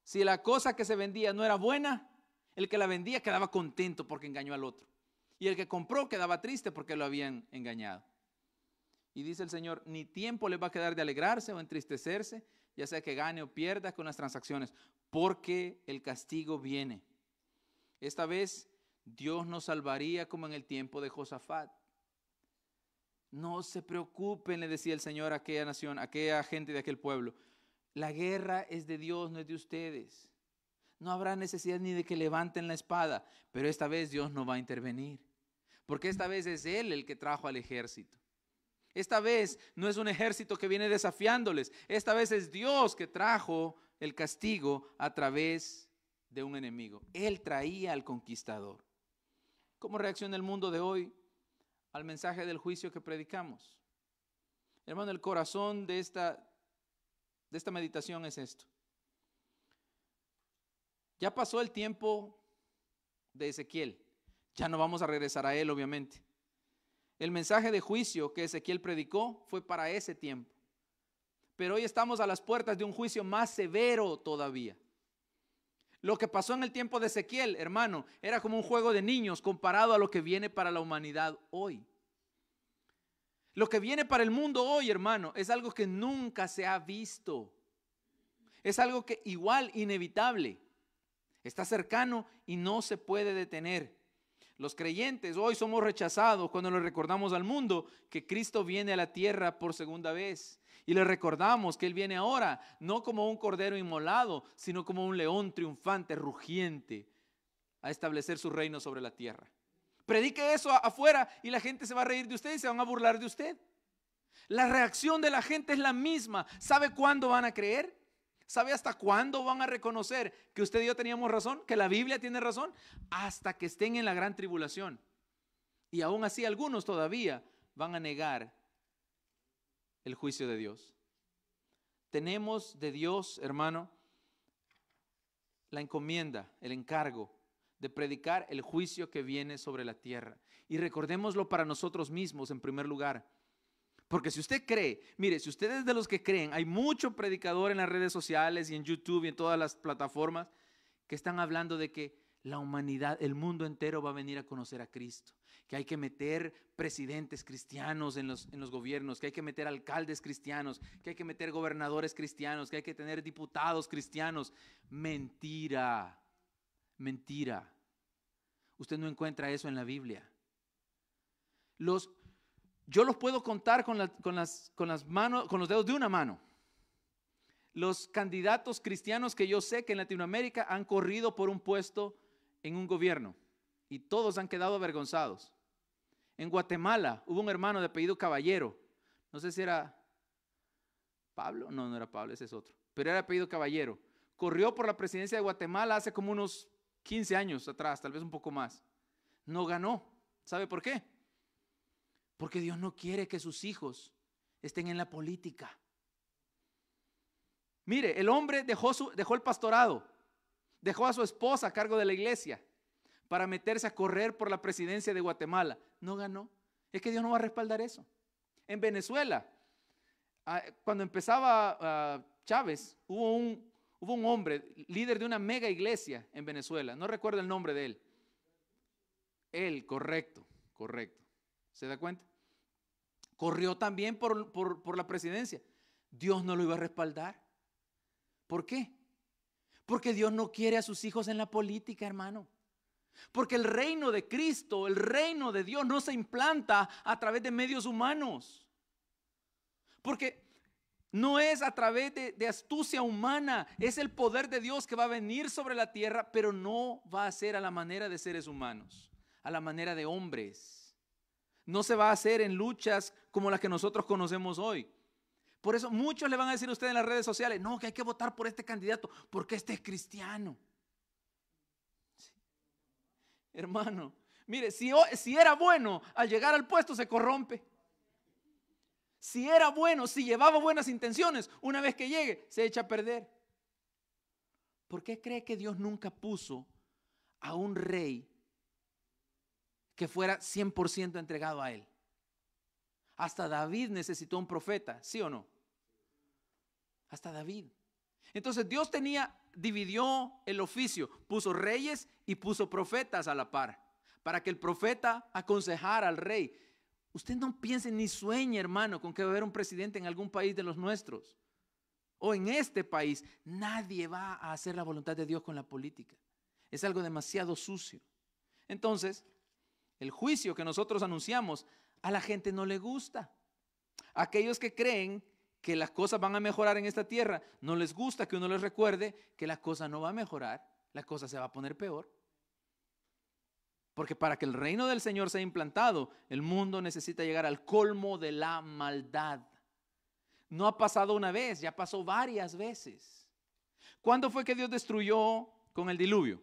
Si la cosa que se vendía no era buena, el que la vendía quedaba contento porque engañó al otro. Y el que compró quedaba triste porque lo habían engañado. Y dice el Señor, ni tiempo le va a quedar de alegrarse o entristecerse, ya sea que gane o pierda con las transacciones, porque el castigo viene. Esta vez Dios nos salvaría como en el tiempo de Josafat. No se preocupen, le decía el Señor a aquella nación, a aquella gente de aquel pueblo. La guerra es de Dios, no es de ustedes. No habrá necesidad ni de que levanten la espada, pero esta vez Dios no va a intervenir, porque esta vez es Él el que trajo al ejército. Esta vez no es un ejército que viene desafiándoles, esta vez es Dios que trajo el castigo a través de un enemigo. Él traía al conquistador. ¿Cómo reacciona el mundo de hoy al mensaje del juicio que predicamos? Hermano, el corazón de esta meditación es esto. Ya pasó el tiempo de Ezequiel, ya no vamos a regresar a él, obviamente. El mensaje de juicio que Ezequiel predicó fue para ese tiempo, pero hoy estamos a las puertas de un juicio más severo todavía. Lo que pasó en el tiempo de Ezequiel, hermano, era como un juego de niños comparado a lo que viene para la humanidad hoy. Lo que viene para el mundo hoy, hermano, es algo que nunca se ha visto. Es algo que igual, inevitable. Está cercano y no se puede detener. Los creyentes hoy somos rechazados cuando le recordamos al mundo que Cristo viene a la tierra por segunda vez. Y le recordamos que Él viene ahora, no como un cordero inmolado, sino como un león triunfante, rugiente, a establecer su reino sobre la tierra. Predique eso afuera y la gente se va a reír de usted y se van a burlar de usted. La reacción de la gente es la misma. ¿Sabe cuándo van a creer? ¿Sabe hasta cuándo van a reconocer que usted y yo teníamos razón? ¿Que la Biblia tiene razón? Hasta que estén en la gran tribulación. Y aún así algunos todavía van a negar el juicio de Dios. Tenemos de Dios, hermano, la encomienda, el encargo de predicar el juicio que viene sobre la tierra. Y recordémoslo para nosotros mismos en primer lugar. Porque si usted cree, mire, si usted es de los que creen, hay mucho predicador en las redes sociales y en YouTube y en todas las plataformas que están hablando de que la humanidad, el mundo entero va a venir a conocer a Cristo, que hay que meter presidentes cristianos en los gobiernos, que hay que meter alcaldes cristianos, que hay que meter gobernadores cristianos, que hay que tener diputados cristianos. Mentira, mentira. Usted no encuentra eso en la Biblia. Yo los puedo contar con las manos, con los dedos de una mano. Los candidatos cristianos que yo sé que en Latinoamérica han corrido por un puesto en un gobierno y todos han quedado avergonzados. En Guatemala hubo un hermano de apellido Caballero, no sé si era Pablo, no era Pablo, ese es otro, pero era apellido Caballero. Corrió por la presidencia de Guatemala hace como unos 15 años atrás, tal vez un poco más. No ganó. ¿Sabe por qué? Porque Dios no quiere que sus hijos estén en la política. Mire, el hombre dejó el pastorado, dejó a su esposa a cargo de la iglesia para meterse a correr por la presidencia de Guatemala. No ganó. Es que Dios no va a respaldar eso. En Venezuela, cuando empezaba Chávez, hubo un hombre, líder de una mega iglesia en Venezuela. No recuerdo el nombre de él. Él, correcto. ¿Se da cuenta? Corrió también por la presidencia. Dios no lo iba a respaldar. ¿Por qué? Porque Dios no quiere a sus hijos en la política, hermano. Porque el reino de Cristo, el reino de Dios no se implanta a través de medios humanos. Porque no es a través de astucia humana, es el poder de Dios que va a venir sobre la tierra, pero no va a ser a la manera de seres humanos, a la manera de hombres. No se va a hacer en luchas como las que nosotros conocemos hoy. Por eso muchos le van a decir a usted en las redes sociales, no, que hay que votar por este candidato porque este es cristiano. Sí. Hermano, mire, si era bueno, al llegar al puesto se corrompe. Si era bueno, si llevaba buenas intenciones, una vez que llegue, se echa a perder. ¿Por qué cree que Dios nunca puso a un rey que fuera 100% entregado a él? Hasta David necesitó un profeta, ¿sí o no? Hasta David. Entonces Dios dividió el oficio, puso reyes y puso profetas a la par, para que el profeta aconsejara al rey. Usted no piense ni sueñe, hermano, con que va a haber un presidente en algún país de los nuestros o en este país. Nadie va a hacer la voluntad de Dios con la política. Es algo demasiado sucio. Entonces, el juicio que nosotros anunciamos a la gente no le gusta. Aquellos que creen que las cosas van a mejorar en esta tierra, no les gusta que uno les recuerde que la cosa no va a mejorar, la cosa se va a poner peor. Porque para que el reino del Señor sea implantado, el mundo necesita llegar al colmo de la maldad. No ha pasado una vez, ya pasó varias veces. ¿Cuándo fue que Dios destruyó con el diluvio?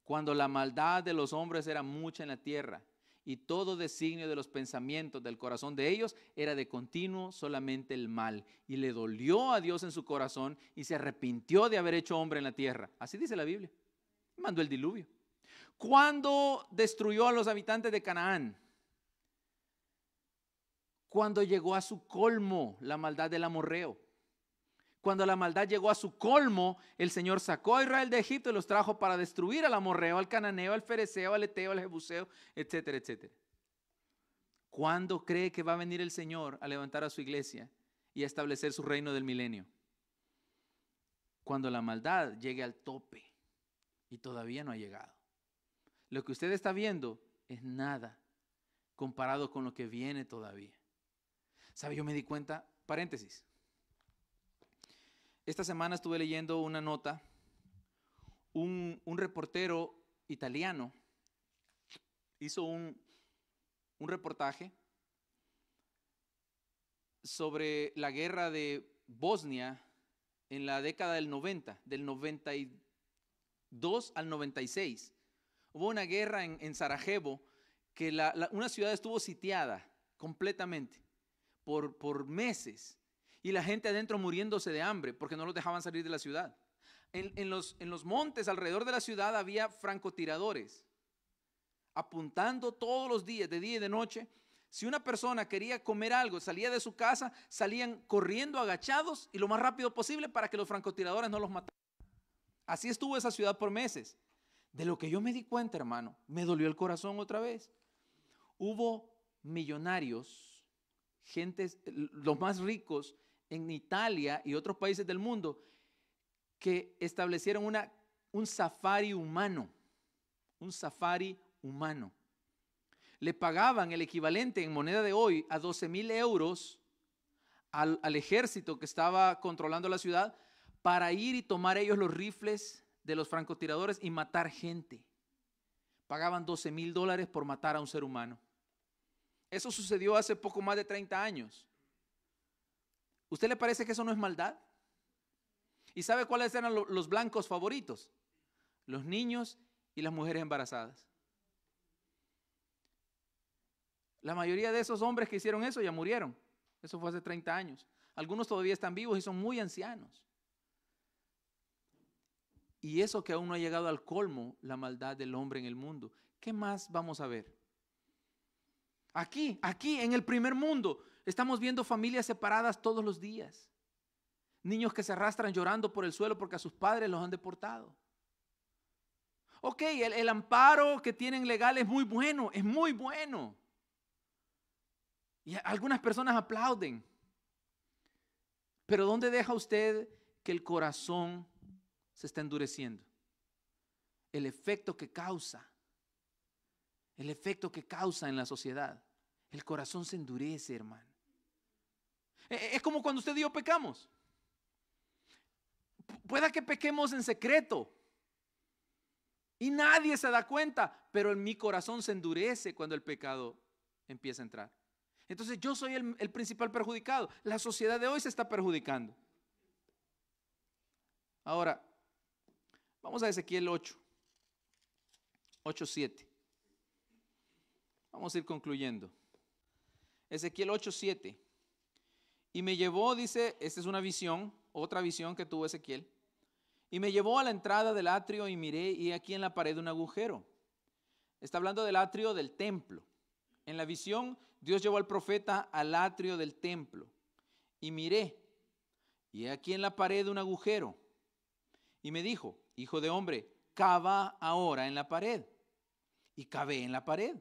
Cuando la maldad de los hombres era mucha en la tierra y todo designio de los pensamientos del corazón de ellos era de continuo solamente el mal. Y le dolió a Dios en su corazón y se arrepintió de haber hecho hombre en la tierra. Así dice la Biblia. Mandó el diluvio. ¿Cuándo destruyó a los habitantes de Canaán? Cuando llegó a su colmo la maldad del amorreo. Cuando la maldad llegó a su colmo, el Señor sacó a Israel de Egipto y los trajo para destruir al amorreo, al cananeo, al fereceo, al eteo, al jebuseo, etcétera, etcétera. ¿Cuándo cree que va a venir el Señor a levantar a su iglesia y a establecer su reino del milenio? Cuando la maldad llegue al tope, y todavía no ha llegado. Lo que usted está viendo es nada comparado con lo que viene todavía. ¿Sabe? Yo me di cuenta, paréntesis. Esta semana estuve leyendo una nota, un reportero italiano hizo un reportaje sobre la guerra de Bosnia en la década del 90, del 92 al 96. Hubo una guerra en Sarajevo que una ciudad estuvo sitiada completamente por meses y la gente adentro muriéndose de hambre porque no los dejaban salir de la ciudad. En los montes alrededor de la ciudad había francotiradores apuntando todos los días, de día y de noche. Si una persona quería comer algo, salía de su casa, salían corriendo agachados y lo más rápido posible para que los francotiradores no los mataran. Así estuvo esa ciudad por meses. De lo que yo me di cuenta, hermano, me dolió el corazón otra vez. Hubo millonarios, gentes, los más ricos en Italia y otros países del mundo, que establecieron un safari humano, un safari humano. Le pagaban el equivalente en moneda de hoy a 12,000 euros al ejército que estaba controlando la ciudad para ir y tomar ellos los rifles de los francotiradores y matar gente. Pagaban $12,000 por matar a un ser humano. Eso sucedió hace poco más de 30 años. ¿Usted le parece que eso no es maldad? ¿Y sabe cuáles eran los blancos favoritos? Los niños y las mujeres embarazadas. La mayoría de esos hombres que hicieron eso ya murieron. Eso fue hace 30 años. Algunos todavía están vivos y son muy ancianos. Y eso que aún no ha llegado al colmo, la maldad del hombre en el mundo. ¿Qué más vamos a ver? Aquí en el primer mundo, estamos viendo familias separadas todos los días. Niños que se arrastran llorando por el suelo porque a sus padres los han deportado. Ok, el amparo que tienen legal es muy bueno, es muy bueno. Y algunas personas aplauden. Pero ¿dónde deja usted que el corazón se está endureciendo? El efecto que causa. El efecto que causa en la sociedad. El corazón se endurece, hermano. Es como cuando usted y yo pecamos. Pueda que pequemos en secreto y nadie se da cuenta, pero en mi corazón se endurece cuando el pecado empieza a entrar. Entonces yo soy el principal perjudicado. La sociedad de hoy se está perjudicando. Ahora, vamos a Ezequiel 8:7. Vamos a ir concluyendo. Ezequiel 8:7. Y me llevó, dice, esta es una visión, otra visión que tuvo Ezequiel. Y me llevó a la entrada del atrio y miré, y aquí en la pared un agujero. Está hablando del atrio del templo. En la visión, Dios llevó al profeta al atrio del templo. Y miré, y aquí en la pared un agujero. Y me dijo, hijo de hombre, cava ahora en la pared. Y cavé en la pared.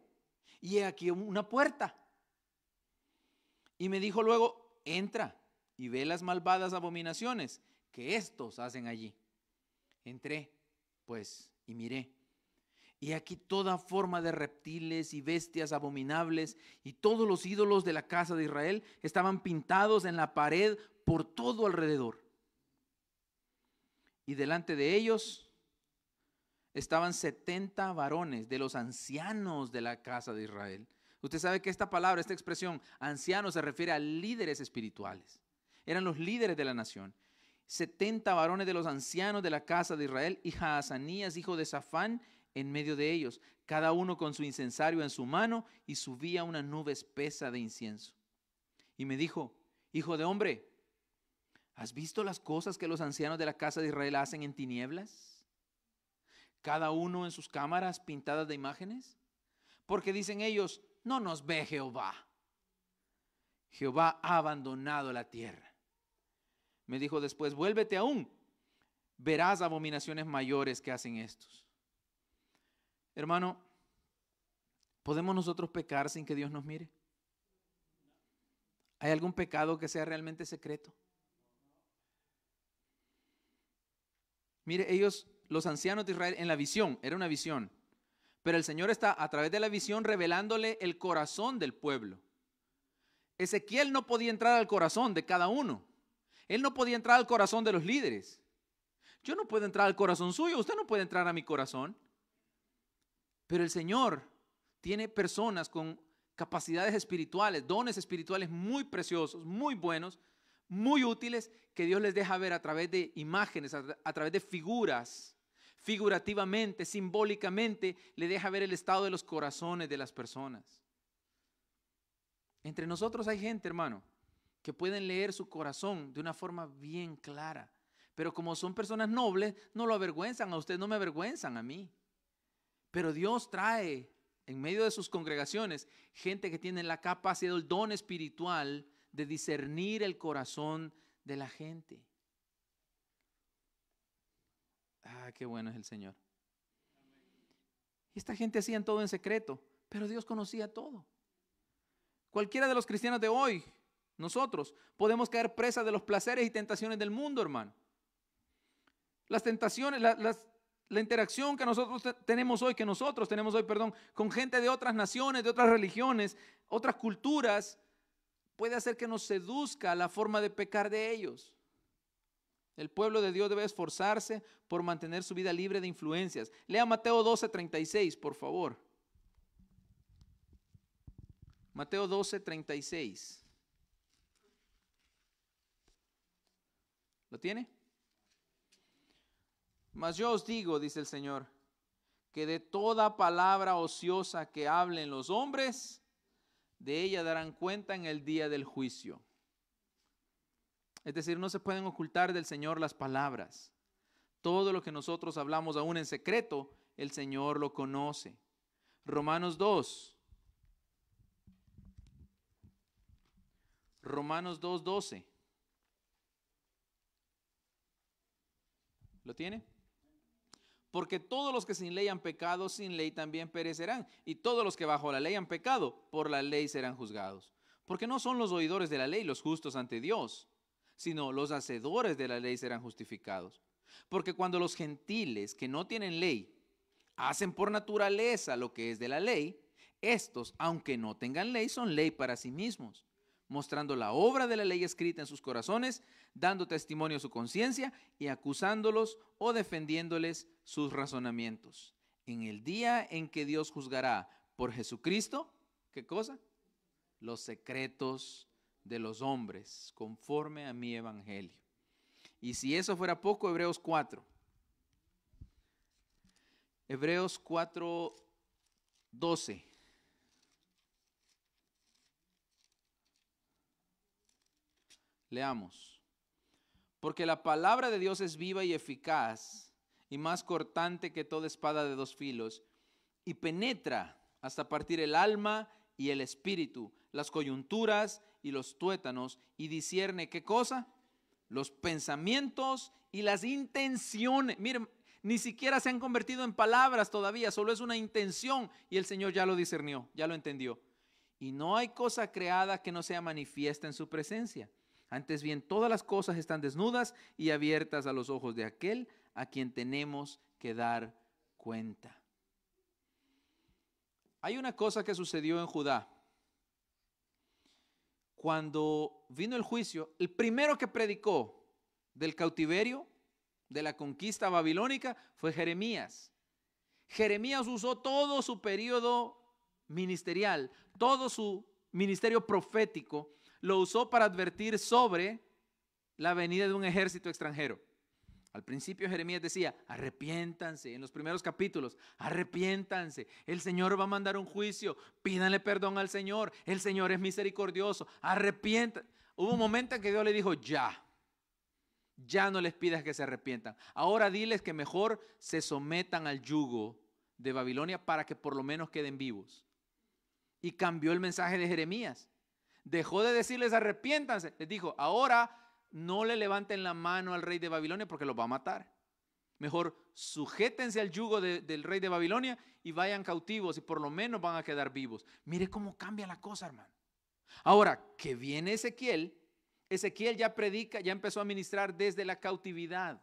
Y he aquí una puerta. Y me dijo luego, entra y ve las malvadas abominaciones que estos hacen allí. Entré, pues, y miré. Y aquí toda forma de reptiles y bestias abominables y todos los ídolos de la casa de Israel estaban pintados en la pared por todo alrededor. Y delante de ellos estaban 70 varones de los ancianos de la casa de Israel. Usted sabe que esta palabra, esta expresión, ancianos, se refiere a líderes espirituales. Eran los líderes de la nación. 70 varones de los ancianos de la casa de Israel y Jaazanías, hijo de Safán, en medio de ellos, cada uno con su incensario en su mano, y subía una nube espesa de incienso. Y me dijo, hijo de hombre, ¿has visto las cosas que los ancianos de la casa de Israel hacen en tinieblas? Cada uno en sus cámaras pintadas de imágenes. Porque dicen ellos, no nos ve Jehová. Jehová ha abandonado la tierra. Me dijo después, vuélvete aún, verás abominaciones mayores que hacen estos. Hermano, ¿podemos nosotros pecar sin que Dios nos mire? ¿Hay algún pecado que sea realmente secreto? Mire, ellos, los ancianos de Israel, en la visión, era una visión, pero el Señor está a través de la visión revelándole el corazón del pueblo. Ezequiel no podía entrar al corazón de cada uno. Él no podía entrar al corazón de los líderes. Yo no puedo entrar al corazón suyo, usted no puede entrar a mi corazón. Pero el Señor tiene personas con capacidades espirituales, dones espirituales muy preciosos, muy buenos, muy útiles, que Dios les deja ver a través de imágenes, a través de figuras, figurativamente, simbólicamente, le deja ver el estado de los corazones de las personas. Entre nosotros hay gente, hermano, que pueden leer su corazón de una forma bien clara, pero como son personas nobles, no lo avergüenzan a usted, no me avergüenzan a mí. Pero Dios trae en medio de sus congregaciones gente que tiene la capacidad, el don espiritual de discernir el corazón de la gente. Ah, qué bueno es el Señor. Y esta gente hacían todo en secreto, pero Dios conocía todo. Cualquiera de los cristianos de hoy, nosotros, podemos caer presa de los placeres y tentaciones del mundo, hermano. Las tentaciones, la interacción que nosotros tenemos hoy, con gente de otras naciones, de otras religiones, otras culturas, puede hacer que nos seduzca la forma de pecar de ellos. El pueblo de Dios debe esforzarse por mantener su vida libre de influencias. Lea Mateo 12:36, por favor. Mateo 12:36. ¿Lo tiene? Mas yo os digo, dice el Señor, que de toda palabra ociosa que hablen los hombres, de ella darán cuenta en el día del juicio. Es decir, no se pueden ocultar del Señor las palabras. Todo lo que nosotros hablamos aún en secreto, el Señor lo conoce. Romanos 2. Romanos 2:12. ¿Lo tiene? Porque todos los que sin ley han pecado, sin ley también perecerán. Y todos los que bajo la ley han pecado, por la ley serán juzgados. Porque no son los oidores de la ley los justos ante Dios, sino los hacedores de la ley serán justificados. Porque cuando los gentiles que no tienen ley hacen por naturaleza lo que es de la ley, estos, aunque no tengan ley, son ley para sí mismos, mostrando la obra de la ley escrita en sus corazones, dando testimonio a su conciencia y acusándolos o defendiéndoles sus razonamientos. En el día en que Dios juzgará por Jesucristo, ¿qué cosa? Los secretos de los hombres, conforme a mi evangelio. Y si eso fuera poco, Hebreos 4. Hebreos 4:12. Leamos. Porque la palabra de Dios es viva y eficaz y más cortante que toda espada de dos filos y penetra hasta partir el alma y el espíritu, las coyunturas y los tuétanos y discierne ¿qué cosa? Los pensamientos y las intenciones. Miren, ni siquiera se han convertido en palabras todavía, solo es una intención y el Señor ya lo discernió, ya lo entendió. Y no hay cosa creada que no sea manifiesta en su presencia. Antes bien, todas las cosas están desnudas y abiertas a los ojos de aquel a quien tenemos que dar cuenta. Hay una cosa que sucedió en Judá. Cuando vino el juicio, el primero que predicó del cautiverio, de la conquista babilónica, fue Jeremías. Jeremías usó todo su periodo ministerial, todo su ministerio profético, lo usó para advertir sobre la venida de un ejército extranjero. Al principio Jeremías decía, arrepiéntanse, en los primeros capítulos, arrepiéntanse, el Señor va a mandar un juicio, pídanle perdón al Señor, el Señor es misericordioso, arrepiéntanse. Hubo un momento en que Dios le dijo, ya no les pidas que se arrepientan, ahora diles que mejor se sometan al yugo de Babilonia para que por lo menos queden vivos. Y cambió el mensaje de Jeremías. Dejó de decirles arrepiéntanse. Les dijo, ahora no le levanten la mano al rey de Babilonia porque los va a matar. Mejor sujétense al yugo del rey de Babilonia y vayan cautivos y por lo menos van a quedar vivos. Mire cómo cambia la cosa, hermano. Ahora, que viene Ezequiel, Ezequiel ya predica, ya empezó a ministrar desde la cautividad.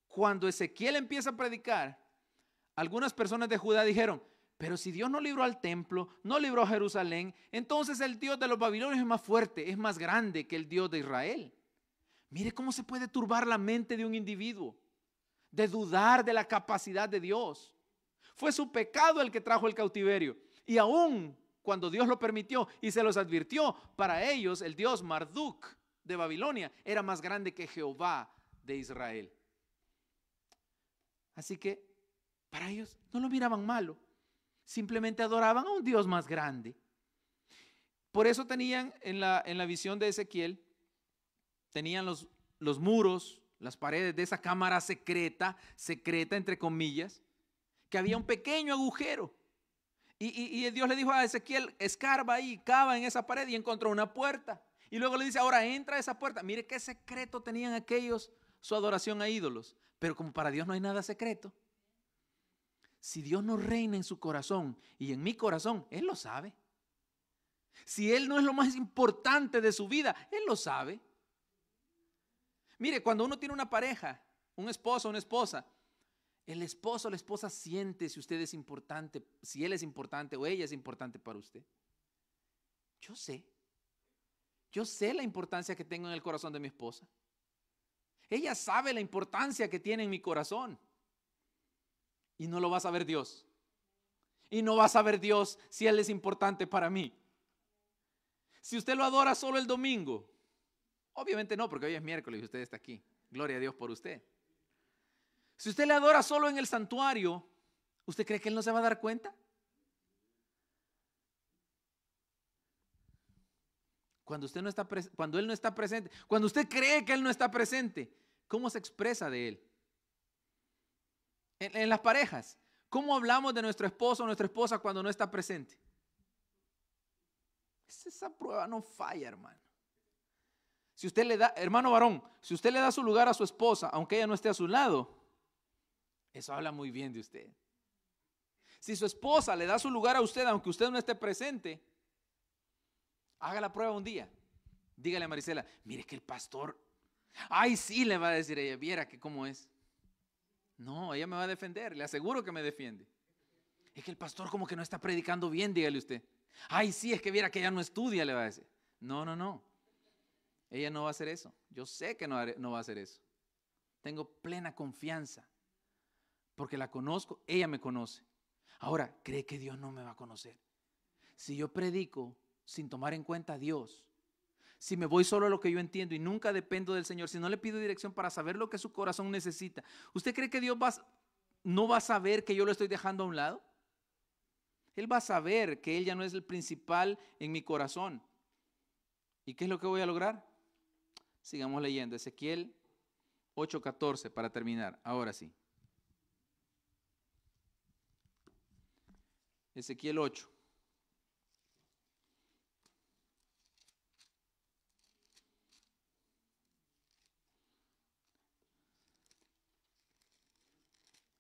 Cuando Ezequiel empieza a predicar, algunas personas de Judá dijeron, pero si Dios no libró al templo, no libró a Jerusalén, entonces el Dios de los babilonios es más fuerte, es más grande que el Dios de Israel. Mire cómo se puede turbar la mente de un individuo, de dudar de la capacidad de Dios. Fue su pecado el que trajo el cautiverio. Y aún cuando Dios lo permitió y se los advirtió, para ellos el Dios Marduk de Babilonia era más grande que Jehová de Israel. Así que para ellos no lo miraban malo. Simplemente adoraban a un Dios más grande. Por eso tenían en la visión de Ezequiel, tenían los muros, las paredes de esa cámara secreta entre comillas, que había un pequeño agujero. Y Dios le dijo a Ezequiel, escarba ahí, cava en esa pared y encontró una puerta. Y luego le dice, ahora entra a esa puerta. Mire qué secreto tenían aquellos, su adoración a ídolos. Pero como para Dios no hay nada secreto, si Dios no reina en su corazón y en mi corazón, Él lo sabe. Si Él no es lo más importante de su vida, Él lo sabe. Mire, cuando uno tiene una pareja, un esposo, una esposa, el esposo o la esposa siente si usted es importante, si él es importante o ella es importante para usted. Yo sé la importancia que tengo en el corazón de mi esposa. Ella sabe la importancia que tiene en mi corazón. Y no lo va a saber Dios. Y no va a saber Dios si Él es importante para mí. Si usted lo adora solo el domingo, obviamente no, porque hoy es miércoles y usted está aquí. Gloria a Dios por usted. Si usted le adora solo en el santuario, ¿usted cree que Él no se va a dar cuenta? Cuando Él no está presente, cuando usted cree que Él no está presente, ¿cómo se expresa de Él? En las parejas, ¿cómo hablamos de nuestro esposo o nuestra esposa cuando no está presente? Esa prueba no falla, hermano. Si usted le da, hermano varón, si usted le da su lugar a su esposa, aunque ella no esté a su lado, eso habla muy bien de usted. Si su esposa le da su lugar a usted, aunque usted no esté presente, haga la prueba un día. Dígale a Marisela, mire que el pastor, ay sí, le va a decir ella, viera que cómo es. No, ella me va a defender, le aseguro que me defiende. Es que el pastor como que no está predicando bien, dígale usted. Ay sí, es que viera que ella no estudia, le va a decir. No. Ella no va a hacer eso. Yo sé que no va a hacer eso. Tengo plena confianza. Porque la conozco, ella me conoce. Ahora, ¿cree que Dios no me va a conocer? Si yo predico sin tomar en cuenta a Dios, si me voy solo a lo que yo entiendo y nunca dependo del Señor, si no le pido dirección para saber lo que su corazón necesita, ¿usted cree que Dios no va a saber que yo lo estoy dejando a un lado? Él va a saber que Él ya no es el principal en mi corazón. ¿Y qué es lo que voy a lograr? Sigamos leyendo. Ezequiel 8:14 para terminar. Ahora sí. Ezequiel 8.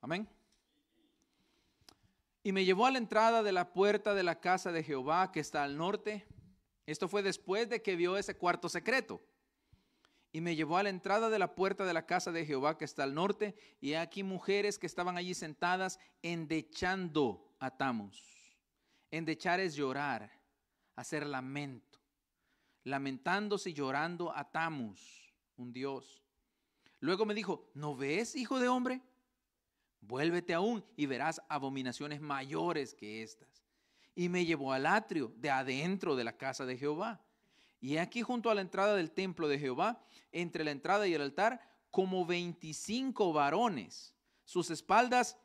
Amén. Y me llevó a la entrada de la puerta de la casa de Jehová que está al norte. Esto fue después de que vio ese cuarto secreto. Y me llevó a la entrada de la puerta de la casa de Jehová que está al norte. Y aquí mujeres que estaban allí sentadas endechando a Tamuz. Endechar es llorar, hacer lamento. Lamentándose y llorando a Tamuz, un dios. Luego me dijo, ¿no ves, hijo de hombre? Vuélvete aún y verás abominaciones mayores que estas. Y me llevó al atrio de adentro de la casa de Jehová. Y aquí junto a la entrada del templo de Jehová, entre la entrada y el altar, como 25 varones, sus espaldas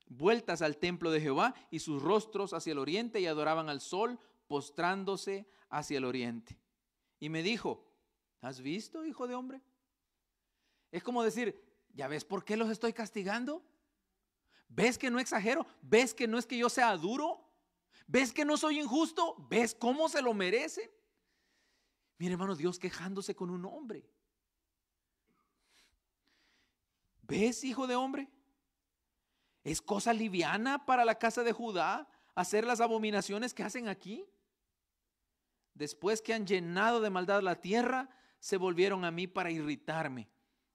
vueltas al templo de Jehová y sus rostros hacia el oriente, y adoraban al sol, postrándose hacia el oriente. Y me dijo, ¿has visto, hijo de hombre? Es como decir, ¿ya ves por qué los estoy castigando? ¿Ves que no exagero? ¿Ves que no es que yo sea duro? ¿Ves que no soy injusto? ¿Ves cómo se lo merecen? Mire, hermano, Dios quejándose con un hombre. ¿Ves, hijo de hombre? ¿Es cosa liviana para la casa de Judá hacer las abominaciones que hacen aquí? Después que han llenado de maldad la tierra, se volvieron a mí para irritarme.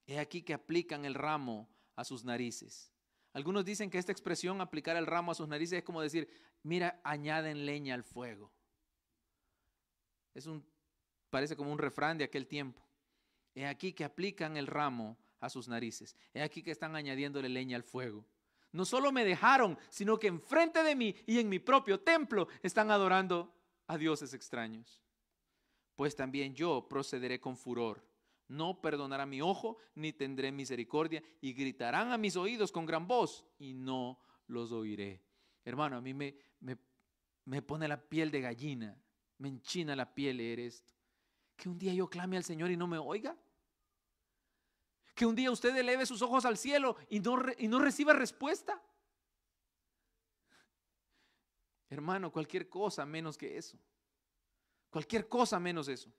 He aquí que aplican el ramo a sus narices. Algunos dicen que esta expresión, aplicar el ramo a sus narices, es como decir, mira, añaden leña al fuego. Parece como un refrán de aquel tiempo. He aquí que aplican el ramo a sus narices. He aquí que están añadiéndole leña al fuego. No solo me dejaron, sino que enfrente de mí y en mi propio templo están adorando a dioses extraños. Pues también yo procederé con furor. No perdonará mi ojo, ni tendré misericordia, y gritarán a mis oídos con gran voz, y no los oiré. Hermano, a mí me pone la piel de gallina, me enchina la piel leer esto. Que un día yo clame al Señor y no me oiga. Que un día usted eleve sus ojos al cielo y no reciba respuesta. Hermano, cualquier cosa menos que eso. Cualquier cosa menos eso.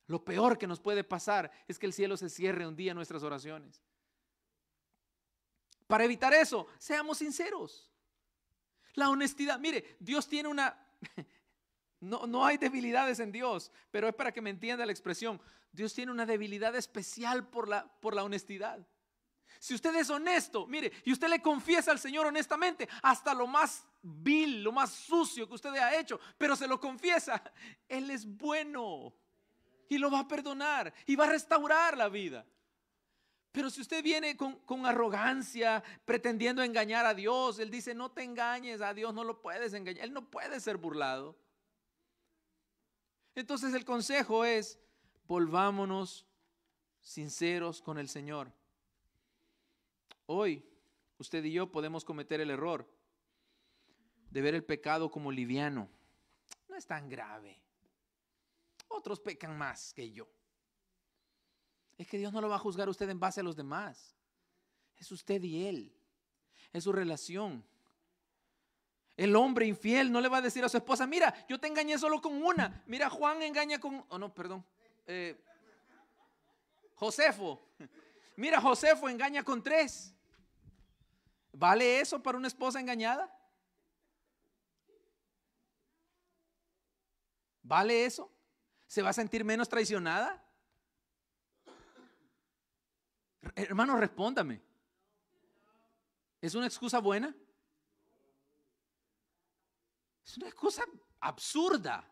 Lo peor que nos puede pasar es que el cielo se cierre un día en nuestras oraciones. Para evitar eso, seamos sinceros. La honestidad, mire, Dios tiene una... No hay debilidades en Dios, pero es para que me entienda la expresión. Dios tiene una debilidad especial por la honestidad. Si usted es honesto, mire, y usted le confiesa al Señor honestamente, hasta lo más vil, lo más sucio que usted ha hecho, pero se lo confiesa, Él es bueno y lo va a perdonar y va a restaurar la vida. Pero si usted viene con arrogancia, pretendiendo engañar a Dios, Él dice, no te engañes, a Dios no lo puedes engañar, Él no puede ser burlado. Entonces el consejo es, volvámonos sinceros con el Señor. Hoy, usted y yo podemos cometer el error de ver el pecado como liviano. No es tan grave. Otros pecan más que yo. Es que Dios no lo va a juzgar a usted en base a los demás. Es usted y Él. Es su relación. El hombre infiel no le va a decir a su esposa, mira, yo te engañé solo con una. Mira, Juan engaña con... Oh, no, perdón. Josefo. Mira, Josefo engaña con 3. ¿Vale eso para una esposa engañada? ¿Vale eso? ¿Se va a sentir menos traicionada? Hermano, respóndame. ¿Es una excusa buena? Es una excusa absurda.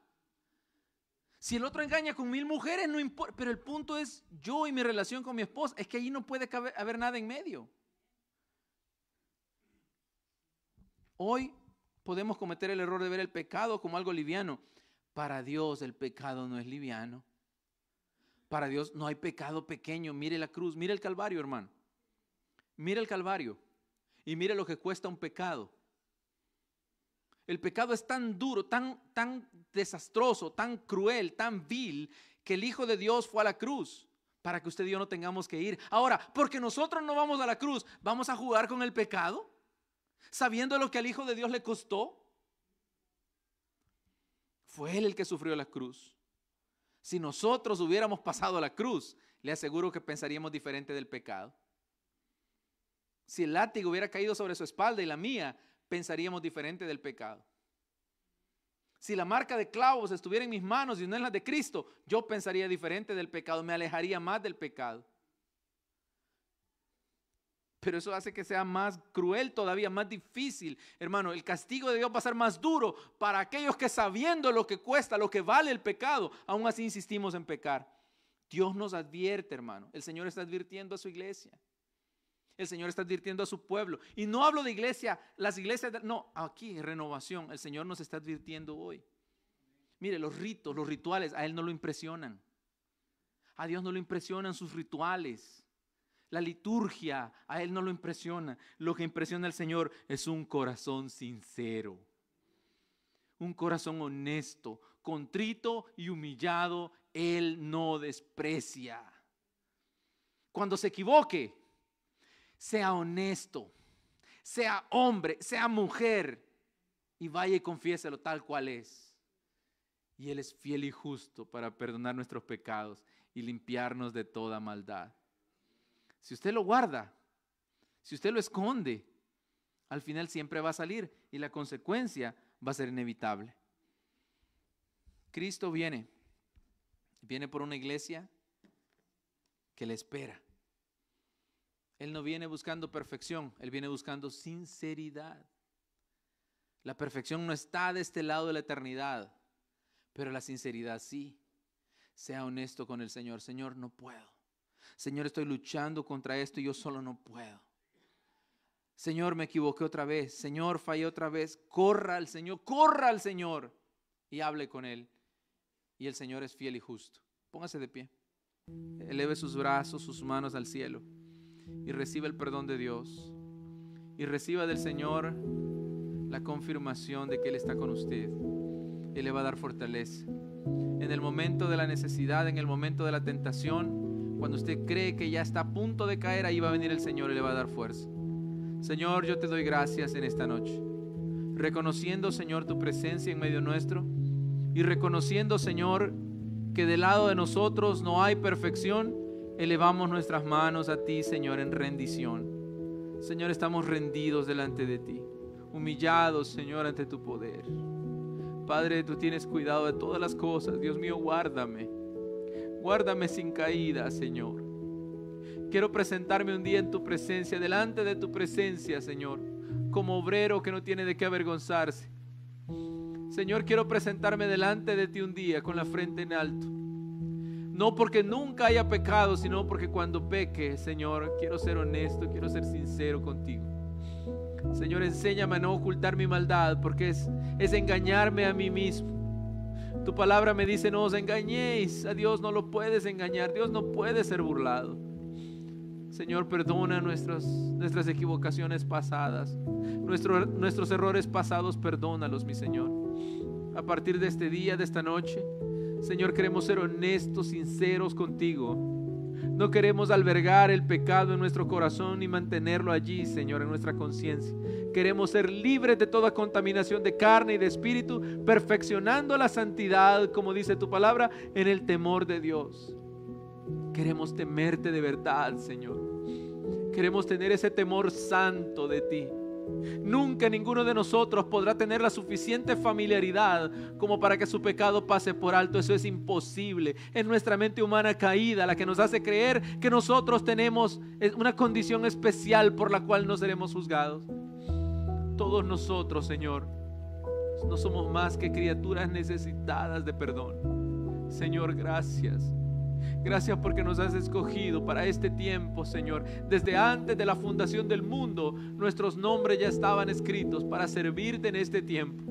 Si el otro engaña con 1000 mujeres, no importa. Pero el punto es yo y mi relación con mi esposa. Es que allí no puede haber nada en medio. Hoy podemos cometer el error de ver el pecado como algo liviano. Para Dios el pecado no es liviano. Para Dios no hay pecado pequeño. Mire la cruz, mire el Calvario, hermano. Mire el Calvario y mire lo que cuesta un pecado. El pecado es tan duro, tan desastroso, tan cruel, tan vil, que el Hijo de Dios fue a la cruz para que usted y yo no tengamos que ir. Ahora, porque nosotros no vamos a la cruz, ¿vamos a jugar con el pecado? Sabiendo lo que al Hijo de Dios le costó. Fue Él el que sufrió la cruz. Si nosotros hubiéramos pasado a la cruz, le aseguro que pensaríamos diferente del pecado. Si el látigo hubiera caído sobre su espalda y la mía, pensaríamos diferente del pecado. Si la marca de clavos estuviera en mis manos y no en las de Cristo, yo pensaría diferente del pecado, me alejaría más del pecado. Pero eso hace que sea más cruel todavía, más difícil. Hermano, el castigo de Dios va a ser más duro para aquellos que, sabiendo lo que cuesta, lo que vale el pecado, aún así insistimos en pecar. Dios nos advierte, hermano. El Señor está advirtiendo a su iglesia. El Señor está advirtiendo a su pueblo. Y no hablo de iglesia, las iglesias, no, aquí renovación. El Señor nos está advirtiendo hoy. Mire, los ritos, los rituales, a Él no lo impresionan. A Dios no lo impresionan sus rituales. La liturgia, a Él no lo impresiona. Lo que impresiona al Señor es un corazón sincero. Un corazón honesto, contrito y humillado, Él no desprecia. Cuando se equivoque, sea honesto, sea hombre, sea mujer, y vaya y confiéselo tal cual es. Y Él es fiel y justo para perdonar nuestros pecados y limpiarnos de toda maldad. Si usted lo guarda, si usted lo esconde, al final siempre va a salir y la consecuencia va a ser inevitable. Cristo viene por una iglesia que le espera. Él no viene buscando perfección, Él viene buscando sinceridad. La perfección no está de este lado de la eternidad, pero la sinceridad sí. Sea honesto con el Señor. Señor, no puedo. Señor, estoy luchando contra esto y yo solo no puedo. Señor, me equivoqué otra vez. Señor, fallé otra vez. Corra al Señor y hable con Él. Y el Señor es fiel y justo. Póngase de pie. Eleve sus brazos, sus manos al cielo y reciba el perdón de Dios. Y reciba del Señor la confirmación de que Él está con usted. Él le va a dar fortaleza. En el momento de la necesidad, en el momento de la tentación, cuando usted cree que ya está a punto de caer, ahí va a venir el Señor y le va a dar fuerza. Señor, yo te doy gracias en esta noche, reconociendo, Señor, tu presencia en medio nuestro y reconociendo, Señor, que del lado de nosotros no hay perfección. Elevamos nuestras manos a ti, Señor, en rendición. Señor, estamos rendidos delante de ti, humillados, Señor, ante tu poder. Padre, tú tienes cuidado de todas las cosas. Dios mío, guárdame sin caída, Señor. Quiero presentarme un día en tu presencia, delante de tu presencia, Señor, como obrero que no tiene de qué avergonzarse. Señor, quiero presentarme delante de ti un día con la frente en alto. No porque nunca haya pecado, sino porque cuando peque, Señor, quiero ser honesto, quiero ser sincero contigo. Señor, enséñame a no ocultar mi maldad, porque es engañarme a mí mismo. Tu palabra me dice: no os engañéis, a Dios no lo puedes engañar, Dios no puede ser burlado. Señor, perdona nuestras equivocaciones pasadas, nuestros errores pasados, perdónalos, mi Señor. A partir de este día, de esta noche, Señor, queremos ser honestos, sinceros contigo. No queremos albergar el pecado en nuestro corazón ni mantenerlo allí, Señor, en nuestra conciencia. Queremos ser libres de toda contaminación de carne y de espíritu, perfeccionando la santidad, como dice tu palabra, en el temor de Dios. Queremos temerte de verdad, Señor. Queremos tener ese temor santo de ti. Nunca ninguno de nosotros podrá tener la suficiente familiaridad como para que su pecado pase por alto. Eso es imposible. Es nuestra mente humana caída la que nos hace creer que nosotros tenemos una condición especial por la cual no seremos juzgados. Todos nosotros, Señor, no somos más que criaturas necesitadas de perdón. Señor, gracias. Gracias porque nos has escogido para este tiempo, Señor. Desde antes de la fundación del mundo, nuestros nombres ya estaban escritos para servirte en este tiempo.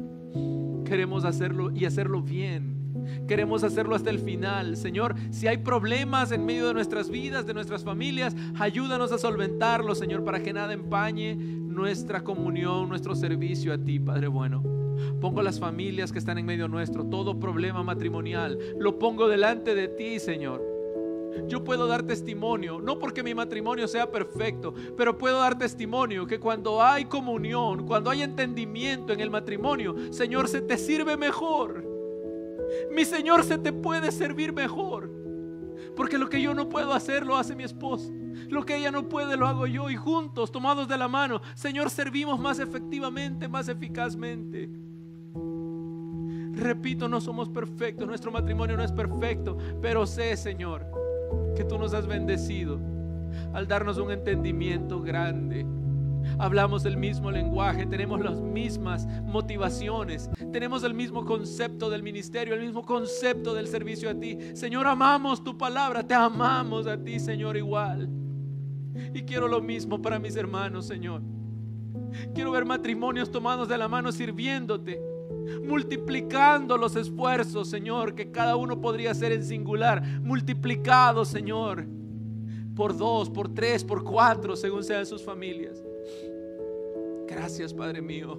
Queremos hacerlo y hacerlo bien. Queremos hacerlo hasta el final. Señor, si hay problemas en medio de nuestras vidas, de nuestras familias, ayúdanos a solventarlos, Señor, para que nada empañe nuestra comunión, nuestro servicio a ti, Padre bueno. Pongo las familias que están en medio nuestro, todo problema matrimonial, lo pongo delante de ti, Señor. Yo puedo dar testimonio, no porque mi matrimonio sea perfecto, pero puedo dar testimonio que cuando hay comunión, cuando hay entendimiento en el matrimonio, Señor, se te sirve mejor. Mi Señor, se te puede servir mejor, porque lo que yo no puedo hacer lo hace mi esposa. Lo que ella no puede lo hago yo, y juntos, tomados de la mano, Señor, servimos más efectivamente, más eficazmente. Repito, no somos perfectos, nuestro matrimonio no es perfecto, pero sé, Señor, que tú nos has bendecido al darnos un entendimiento grande. Hablamos el mismo lenguaje, tenemos las mismas motivaciones, tenemos el mismo concepto del ministerio, el mismo concepto del servicio a ti. Señor, amamos tu palabra, te amamos a ti, Señor, igual. Y quiero lo mismo para mis hermanos, Señor. Quiero ver matrimonios tomados de la mano sirviéndote, multiplicando los esfuerzos, Señor, que cada uno podría hacer en singular, multiplicados, Señor, por 2, por 3, por 4, según sean sus familias. Gracias, Padre mío.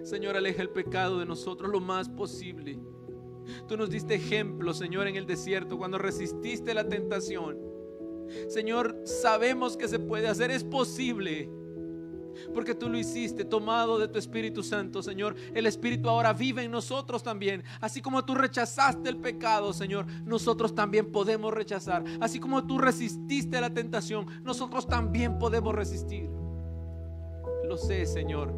Señor, aleja el pecado de nosotros lo más posible. Tú nos diste ejemplo, Señor, en el desierto, cuando resististe la tentación. Señor, sabemos que se puede hacer, es posible, porque tú lo hiciste, tomado de tu Espíritu Santo, Señor. El Espíritu ahora vive en nosotros también. Así como tú rechazaste el pecado, Señor, nosotros también podemos rechazar. Así como tú resististe la tentación, nosotros también podemos resistir. Lo sé, Señor,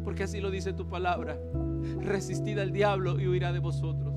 porque así lo dice tu palabra. Resistid al diablo y huirá de vosotros.